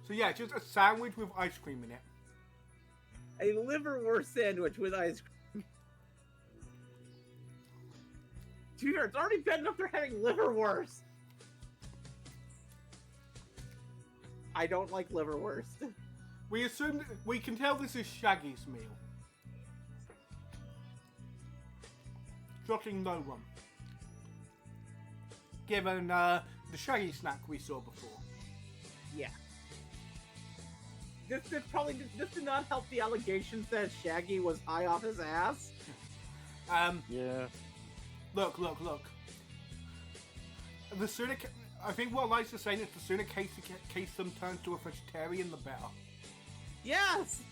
So yeah, just a sandwich with ice cream in it. A liverwurst sandwich with ice cream. To be fair, it's already bad enough they're having liverwurst. I don't like liverwurst. We can tell this is Shaggy's meal. shocking no one. Given the Shaggy snack we saw before. Yeah. This did not help the allegations that Shaggy was high off his ass. Yeah. Look. The sooner, I think what Eliza's saying is the sooner Kasem turns to a vegetarian, the better. Yes!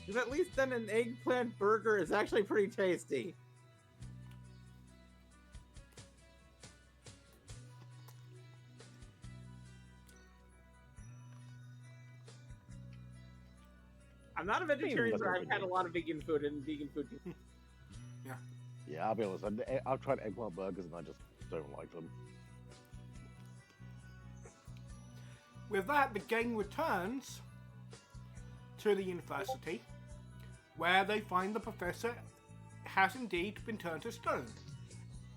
Because at least then an eggplant burger is actually pretty tasty. I'm not a vegetarian, but I've had a lot of vegan food and vegan food. Yeah, I'll be honest. I've tried eggplant burgers and I just don't like them. With that, the gang returns to the university, where they find the professor has indeed been turned to stone,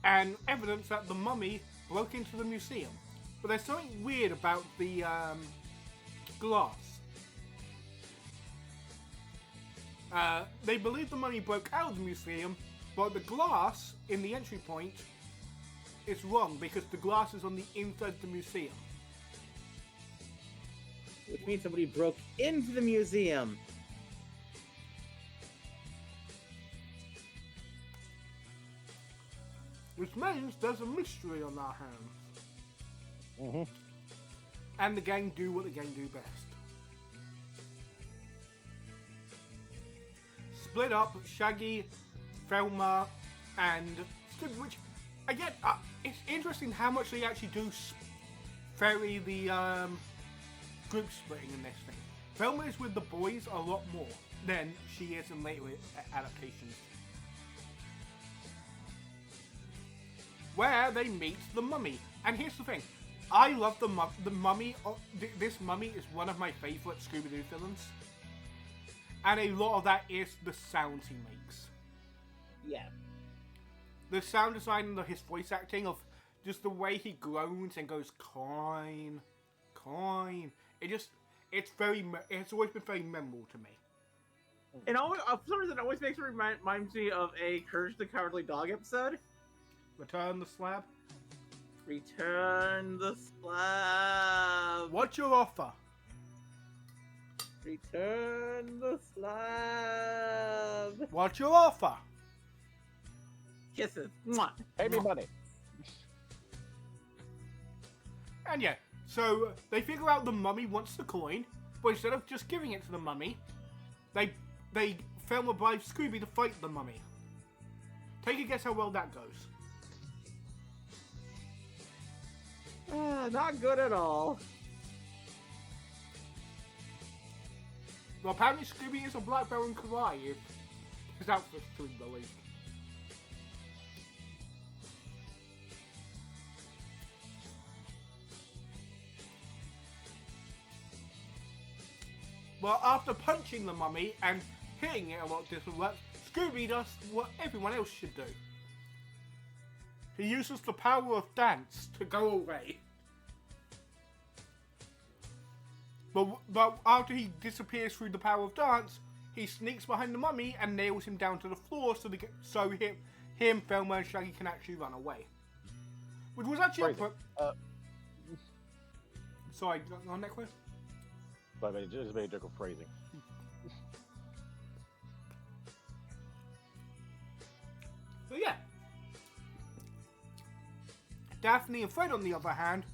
and evidence that the mummy broke into the museum. But there's something weird about the glass. They believe the mummy broke out of the museum, but the glass in the entry point is wrong because the glass is on the inside of the museum. Which means somebody broke into the museum. Which means there's a mystery on our hands. Mm-hmm. And the gang do what the gang do best. Split up Shaggy, Velma, and Scooby, which, again, it's interesting how much they actually do vary the group splitting in this thing. Velma is with the boys a lot more than she is in later adaptations. Where they meet the mummy. And here's the thing. I love the mummy. This mummy is one of my favourite Scooby-Doo villains. And a lot of that is the sounds he makes. Yeah. The sound design and his voice acting of just the way he groans and goes coin. It's always been very memorable to me. And always, for some reason, it always reminds me of a Courage the Cowardly Dog episode. Return the slab. Return the slab. What's your offer? Return the slab. What's your offer? Kisses. Mwah. Pay me money. And yeah, so they figure out the mummy wants the coin, but instead of just giving it to the mummy, they Velma bribes Scooby to fight the mummy. Take a guess how well that goes. Not good at all. Well, apparently Scooby is a black belt in karate. His outfit's too believed. Well, after punching the mummy and hitting it a lot different ways, Scooby does what everyone else should do. He uses the power of dance to go away. But after he disappears through the power of dance, he sneaks behind the mummy and nails him down to the floor so him, Velma, and Shaggy can actually run away. Which was actually Sorry, on that question? But I just made a joke of phrasing. So yeah. Daphne and Fred, on the other hand,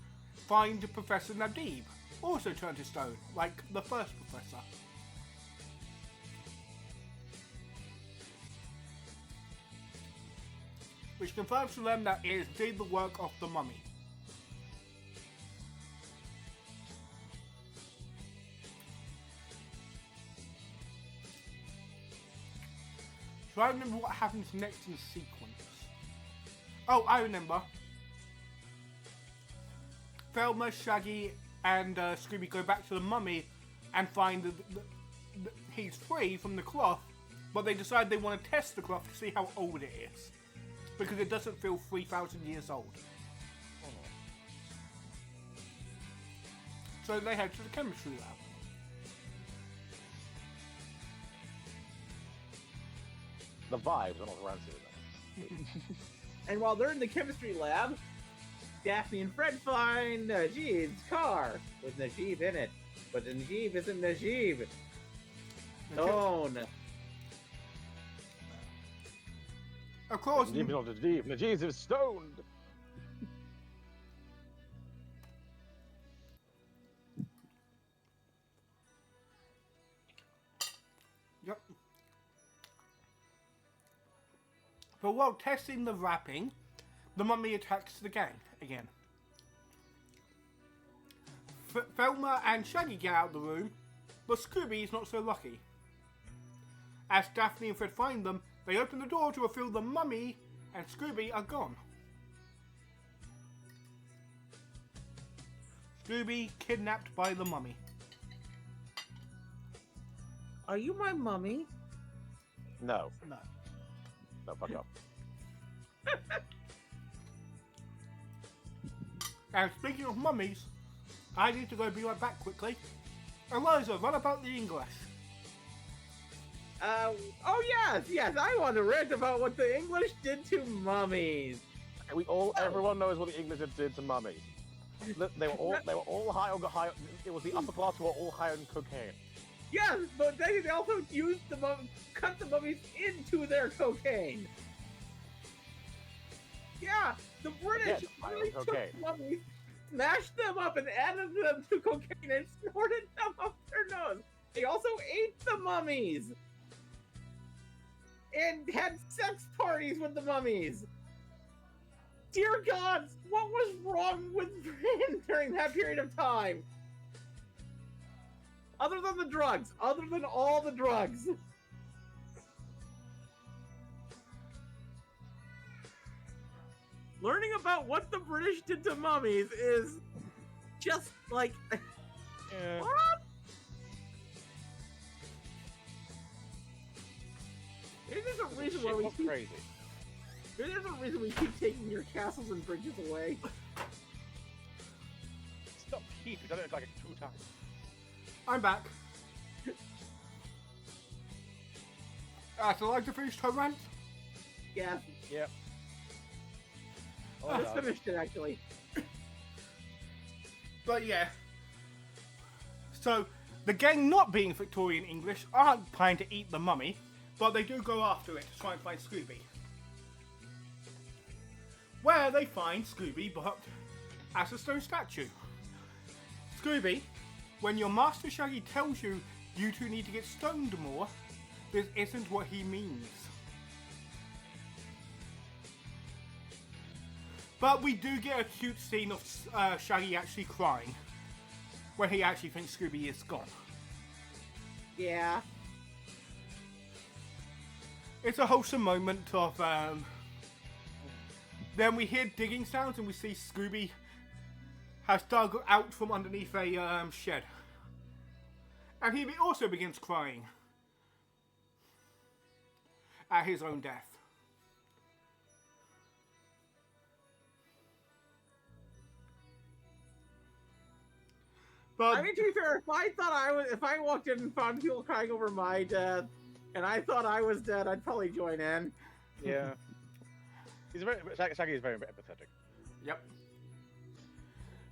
find Professor Nadib, also turned to stone, like the first professor. Which confirms to them that it is indeed the work of the mummy. So I remember what happens next in the sequence. Oh, I remember. Velma, Shaggy, and Scooby go back to the mummy and find that he's free from the cloth, but they decide they want to test the cloth to see how old it is. Because it doesn't feel 3,000 years old. So they head to the chemistry lab. The vibes are not rancid enough. And while they're in the chemistry lab, Daphne and Fred find Najib's car with Najib in it. But the Najib isn't Najib. Stone. Of course. Najib is not Najib. Najib is stoned. Yep. But while testing the wrapping, the mummy attacks the gang again. Velma and Shaggy get out of the room, but Scooby is not so lucky. As Daphne and Fred find them, they open the door to reveal the mummy and Scooby are gone. Scooby kidnapped by the mummy. Are you my mummy? No. No. No, fuck off. And speaking of mummies, I need to go be right back quickly. Eliza, run about the English. Oh yes, I want to rant about what the English did to mummies. Everyone knows what the English did to mummies. They were all high on high. It was the upper class who were all high on cocaine. Yes, but they also used cut the mummies into their cocaine. Yeah, the British really took mummies, smashed them up, and added them to cocaine and snorted them up their nose. They also ate the mummies and had sex parties with the mummies. Dear God, what was wrong with Britain during that period of time? Other than the drugs, other than all the drugs. Learning about what the British did to mummies is just like, what? Maybe there's a reason why we keep crazy. Maybe there's a reason we keep taking your castles and bridges away. Stop keep. You've done it like 2 times. I'm back. So I'd like to finish her rant? Yeah. Yep. I just finished it actually. But yeah. So, the gang not being Victorian English aren't planning to eat the mummy, but they do go after it to try and find Scooby. Where they find Scooby, but as a stone statue. Scooby, when your Master Shaggy tells you you two need to get stoned more, this isn't what he means. But we do get a cute scene of Shaggy actually crying when he actually thinks Scooby is gone. Yeah. It's a wholesome moment of, then we hear digging sounds and we see Scooby has dug out from underneath a shed. And he also begins crying at his own death. But I mean, to be fair, if I walked in and found people crying over my death, and I thought I was dead, I'd probably join in. Yeah. Shaggy is very empathetic. Yep.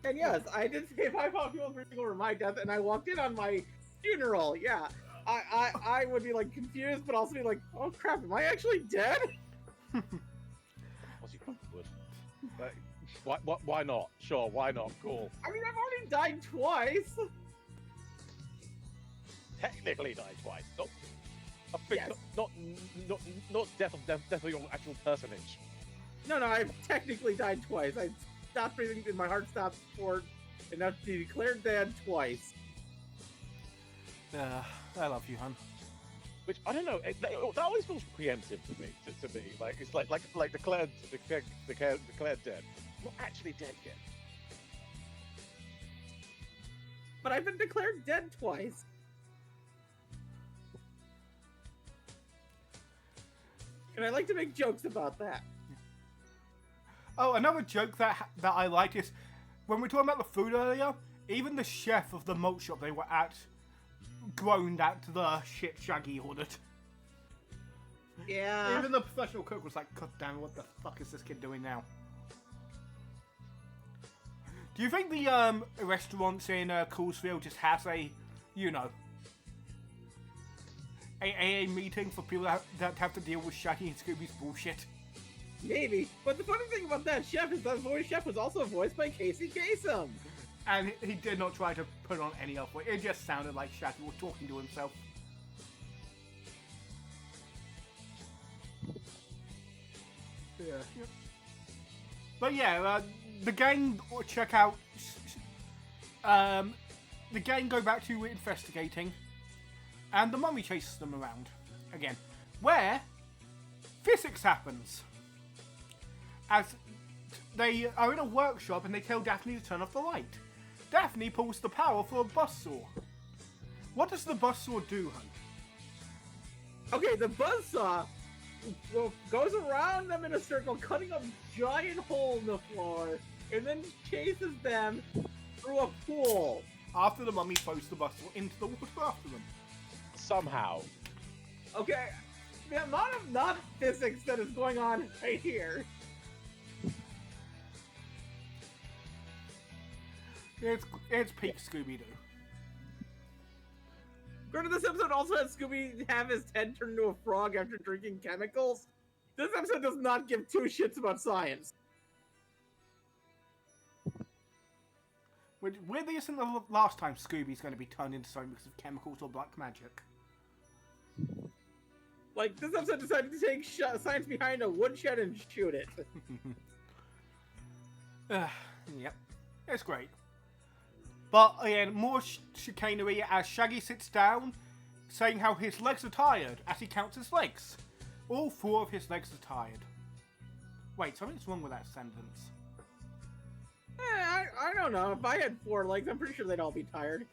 And yes, I did say if I found people crying over my death, and I walked in on my funeral, yeah, I would be like confused, but also be like, oh crap, am I actually dead? What's he probably would? Why not? Sure, why not? Cool. I mean, I've already died twice. Technically died twice. Yes. Not death of your actual personage. No, I've technically died twice. I stopped breathing and my heart stopped for enough to be declared dead twice. I love you, hun. Which I don't know. That always feels preemptive to me. To me, like it's like declared dead, not actually dead yet. But I've been declared dead twice. And I like to make jokes about that. Oh, another joke that I like is when we were talking about the food earlier, even the chef of the malt shop they were at groaned at the shit Shaggy ordered. Yeah. Even the professional cook was like, God damn it, what the fuck is this kid doing now? Do you think the restaurants in Coolsville just has a, you know, a meeting for people that have to deal with Shaggy and Scooby's bullshit? Maybe. But the funny thing about that chef is that voice chef was also voiced by Casey Kasem. And he did not try to put on any other way. It just sounded like Shaggy was talking to himself. Yeah. But yeah, the gang check out. The gang go back to investigating, and the mummy chases them around again, where physics happens. As they are in a workshop and they tell Daphne to turn off the light. Daphne pulls the power for a buzzsaw. What does the buzzsaw do, hun? Okay, the buzzsaw goes around them in a circle, cutting a giant hole in the floor, and then chases them through a pool. After the mummy throws the buzzsaw into the water after them. Somehow. Okay, the amount of not physics that is going on right here. It's peak Scooby-Doo. Granted, this episode also had Scooby have his head turned into a frog after drinking chemicals. This episode does not give two shits about science. Weirdly, isn't the last time Scooby's going to be turned into something because of chemicals or black magic? Like, this episode decided to take science behind a woodshed and shoot it. Yep, it's great. But again, more chicanery as Shaggy sits down, saying how his legs are tired as he counts his legs. All 4 of his legs are tired. Wait, something's wrong with that sentence. I don't know. If I had 4 legs, I'm pretty sure they'd all be tired.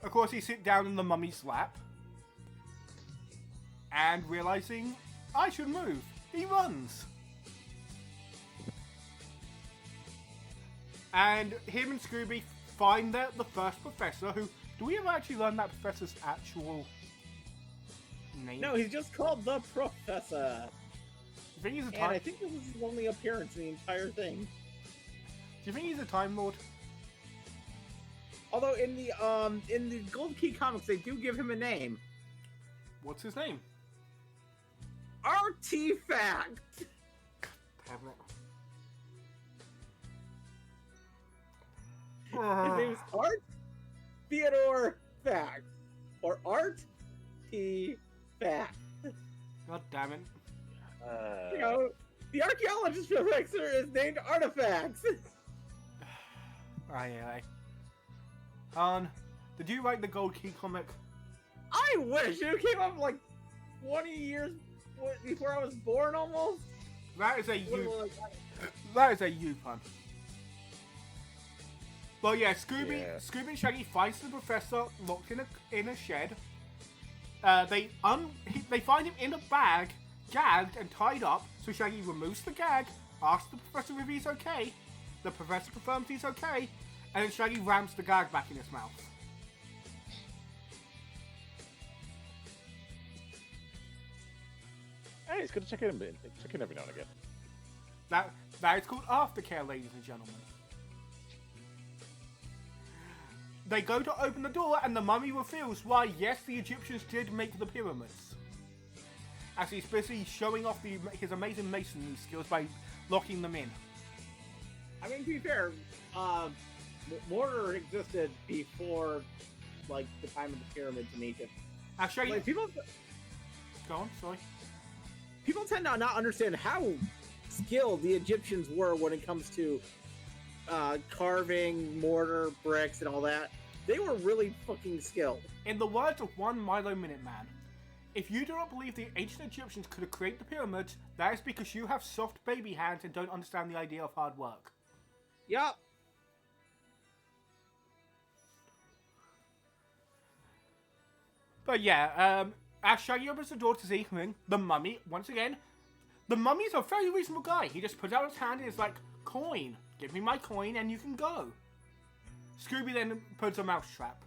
Of course, he sits down in the mummy's lap. And realizing, I should move, he runs. And him and Scooby find the first professor who... Do we ever actually learn that professor's actual name? No, he's just called the Professor. Do you think he's a And time... I think this is his only appearance in the entire thing. Do you think he's a Time Lord? Although in the Gold Key comics, they do give him a name. What's his name? Artifact! Damn it. His name is Art Theodore Fact. Or Art T Fact. God damn it. You know, the archaeologist professor is named Artifacts. Aye. Han, did you write the Gold Key comic? I wish it came up like 20 years before I was born almost. That is a you. That is a you pun. Well, yeah, Scooby and Shaggy finds the professor locked in a shed. They find him in a bag, gagged and tied up. So Shaggy removes the gag, asks the professor if he's okay. The professor confirms he's okay, and then Shaggy rams the gag back in his mouth. Hey, it's good to check in every now and again. That is called aftercare, ladies and gentlemen. They go to open the door, and the mummy reveals why, yes, the Egyptians did make the pyramids. As he's busy showing off his amazing masonry skills by locking them in. I mean, to be fair, mortar existed before, like, the time of the pyramids in Egypt. I'll show you. Like, people Go on, sorry. People tend to not understand how skilled the Egyptians were when it comes to carving, mortar, bricks, and all that. They were really fucking skilled. In the words of one Milo Minuteman, if you do not believe the ancient Egyptians could have created the pyramids, that is because you have soft baby hands and don't understand the idea of hard work. Yup. But yeah, as Shaggy opens the door to see him in, the mummy, once again, the mummy's a very reasonable guy. He just puts out his hand and is like, coin, give me my coin and you can go. Scooby then puts a mousetrap.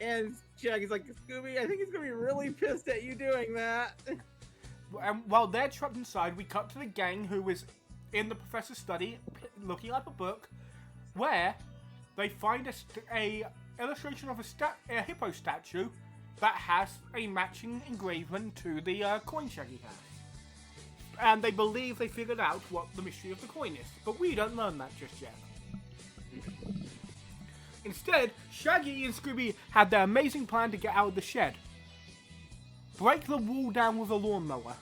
And Shaggy's like, Scooby, I think he's gonna be really pissed at you doing that. And while they're trapped inside, we cut to the gang who is in the professor's study, looking up a book, where they find a illustration of a hippo statue that has a matching engraving to the coin Shaggy has. And they believe they figured out what the mystery of the coin is, but we don't learn that just yet. Instead, Shaggy and Scooby had their amazing plan to get out of the shed. Break the wall down with a lawnmower.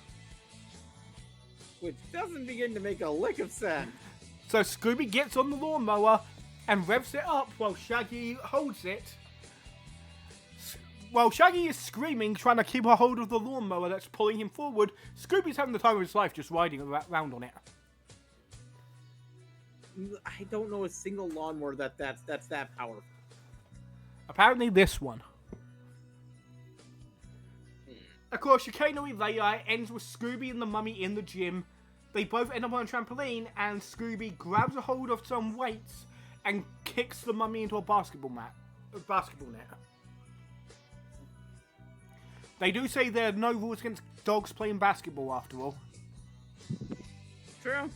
Which doesn't begin to make a lick of sense. So Scooby gets on the lawnmower and revs it up while Shaggy holds it. While Shaggy is screaming, trying to keep a hold of the lawnmower that's pulling him forward, Scooby's having the time of his life just riding around on it. I don't know a single lawnmower that's that powerful. Apparently this one. Of course, Chicano Eliza ends with Scooby and the mummy in the gym. They both end up on a trampoline, and Scooby grabs a hold of some weights and kicks the mummy into a basketball net. They do say there are no rules against dogs playing basketball after all. True.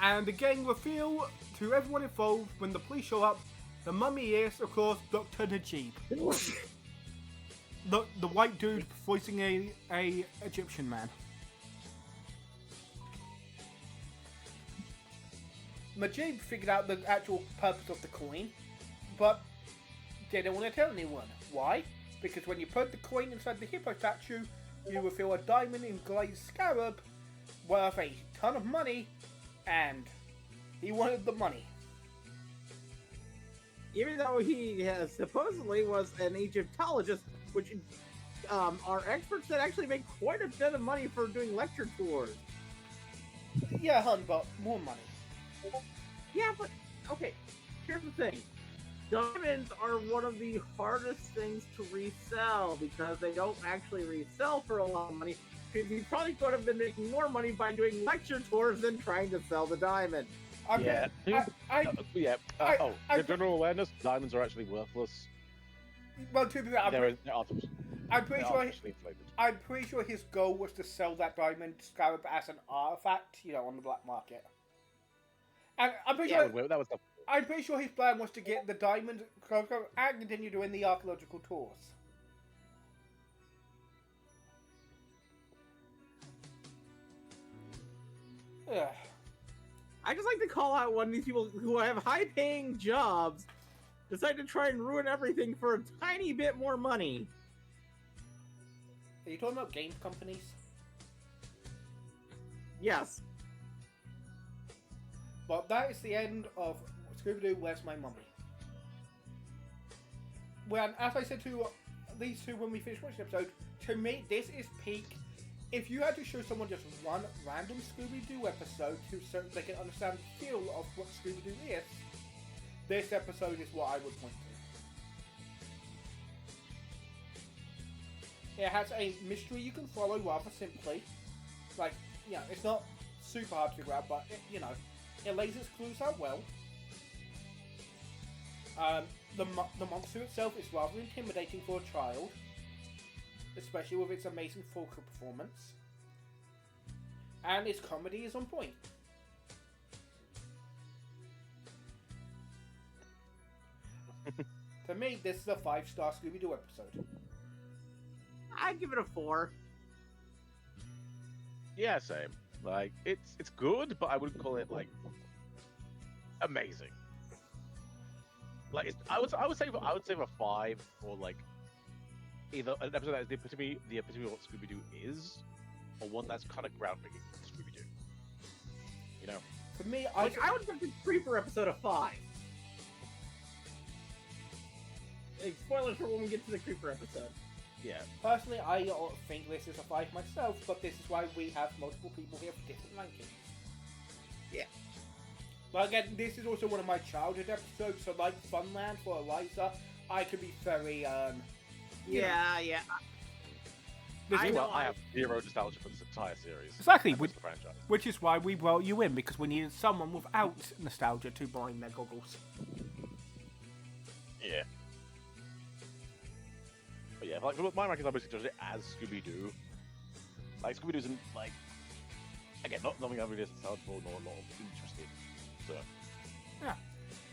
And the gang reveal to everyone involved when the police show up, the mummy is, of course, Dr. Najib. The white dude voicing a Egyptian man. Najib figured out the actual purpose of the coin, but didn't want to tell anyone. Why? Because when you put the coin inside the hippo statue, you reveal a diamond engraved scarab worth a ton of money, and he wanted the money. Even though he supposedly was an Egyptologist, which are experts that actually make quite a bit of money for doing lecture tours. Yeah, hun, but more money. Yeah, but, okay, here's the thing. Diamonds are one of the hardest things to resell because they don't actually resell for a lot of money. Because you probably could have been making more money by doing lecture tours than trying to sell the diamond. Okay. The general awareness, diamonds are actually worthless. Well, to be fair, I'm pretty sure his goal was to sell that diamond scarab as an artifact, on the black market. And I'm pretty sure his plan was to get the diamond and continue doing the archaeological tours. Ugh. I just like to call out when these people who have high-paying jobs decide to try and ruin everything for a tiny bit more money. Are you talking about game companies? Yes. Well, that is the end of Scooby-Doo, Where's My Mummy? Well, as I said to these two when we finished watching the episode, to me, this is peak. If you had to show someone just one random Scooby-Doo episode so they can understand the feel of what Scooby-Doo is, this episode is what I would point to. It has a mystery you can follow rather simply. Like, it's not super hard to figure out, but, it lays its clues out well. The monster itself is rather intimidating for a child, especially with its amazing vocal performance. And its comedy is on point. To me, this is a 5-star Scooby-Doo episode. I'd give it a 4. Yeah, same. Like, it's good, but I wouldn't call it, amazing. Like, I would say a 5 for, either an episode that is the epitome of what Scooby-Doo is, or one that's kind of groundbreaking for Scooby-Doo. For me, I would give the Creeper episode a 5. Spoilers for when we get to the Creeper episode. Yeah. Personally, I think this is a 5 myself, but this is why we have multiple people here for different rankings. Yeah. But again, this is also one of my childhood episodes, so like Funland for Eliza, I could be very, Yeah. I have zero nostalgia for this entire series. Exactly, The franchise. which is why we brought you in, because we needed someone without nostalgia to blind their goggles. Yeah. But yeah, like my rankings, I basically judge it as Scooby Doo. Like Scooby Doo isn't like again nothing I've really sound for nor not interesting. So Yeah.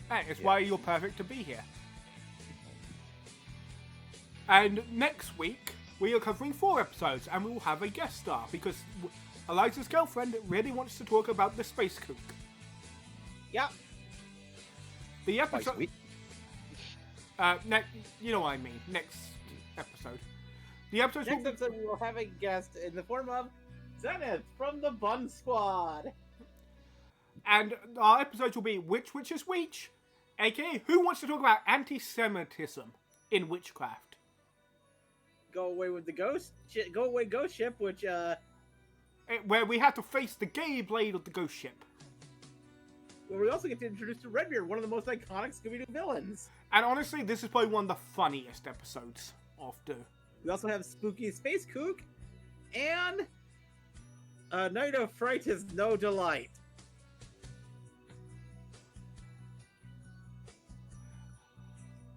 Hey, it's Yeah. why you're perfect to be here. And next week, we are covering 4 episodes, and we will have a guest star, because Eliza's girlfriend really wants to talk about the Space Kook. Yep. The quite episode... sweet. You know what I mean. Next episode. The episodes Next will... episode, we will have a guest in the form of Zenith from the Bun Squad. And our episodes will be Which Witch is Which? A.k.a. Who wants to talk about anti-Semitism in witchcraft? Go away with the ghost. Go away, ghost ship, which Where we have to face the gay blade of the ghost ship. where we also get to introduce to Redbeard, one of the most iconic Scooby-Doo villains. And honestly, this is probably one of the funniest episodes of Do. We also have Spooky Space Kook, and A Night of Fright is No Delight.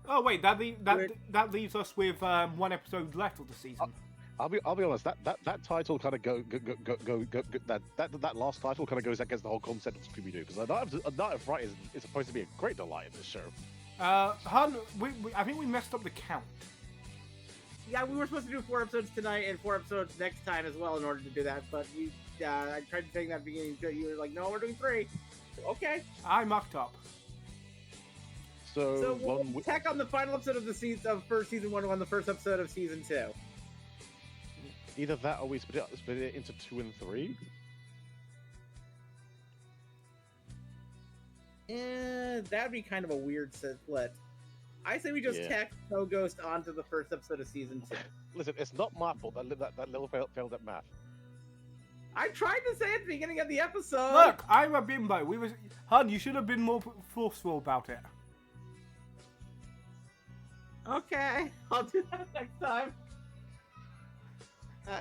Oh wait, that leaves us with 1 episode left of the season. I'll be honest. That title kind of that last title kind of goes against the whole concept of Scooby Doo, because A Night of Fright is supposed to be a great delight in this show. Hun, I think we messed up the count. Yeah, we were supposed to do 4 episodes tonight and 4 episodes next time as well in order to do that, but you, I tried to say that at the beginning, you were like, no, we're doing 3. Okay. I mucked up. So we'll tack on the final episode of the season of season 1 on the first episode of season 2. Either that, or we split it into 2 and 3. That'd be kind of a weird split. I say we just tack No Ghost onto the first episode of season 2. Listen, it's not my fault that little failed at math. I tried to say at the beginning of the episode. Look, I'm a bimbo. Hun, you should have been more forceful about it. Okay, I'll do that next time.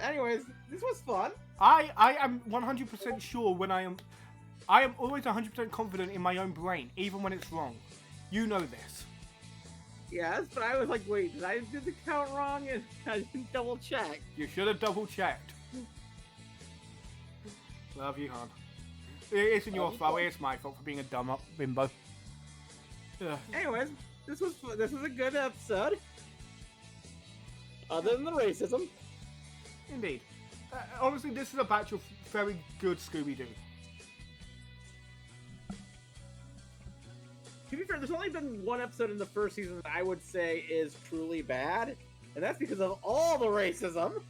Anyways, this was fun. I am 100% sure when I am always 100% confident in my own brain, even when it's wrong. You know this. Yes, but I was like, wait, did I do the count wrong? And I didn't double check. You should have double checked. Love you, hon. It isn't your fault. It's my fault for being a dumb up bimbo. Ugh. Anyways, this was a good episode. Other than the racism. Indeed. Honestly, this is a batch of very good Scooby-Doo. To be fair, there's only been 1 episode in the first season that I would say is truly bad, and that's because of all the racism.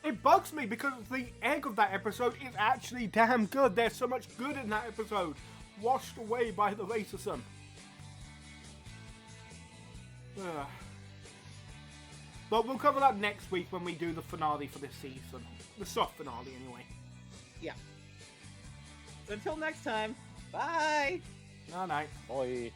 It bugs me because the egg of that episode is actually damn good. There's so much good in that episode, washed away by the racism. Ugh. But we'll cover that next week when we do the finale for this season. The soft finale, anyway. Yeah. So until next time, bye! Night. Bye.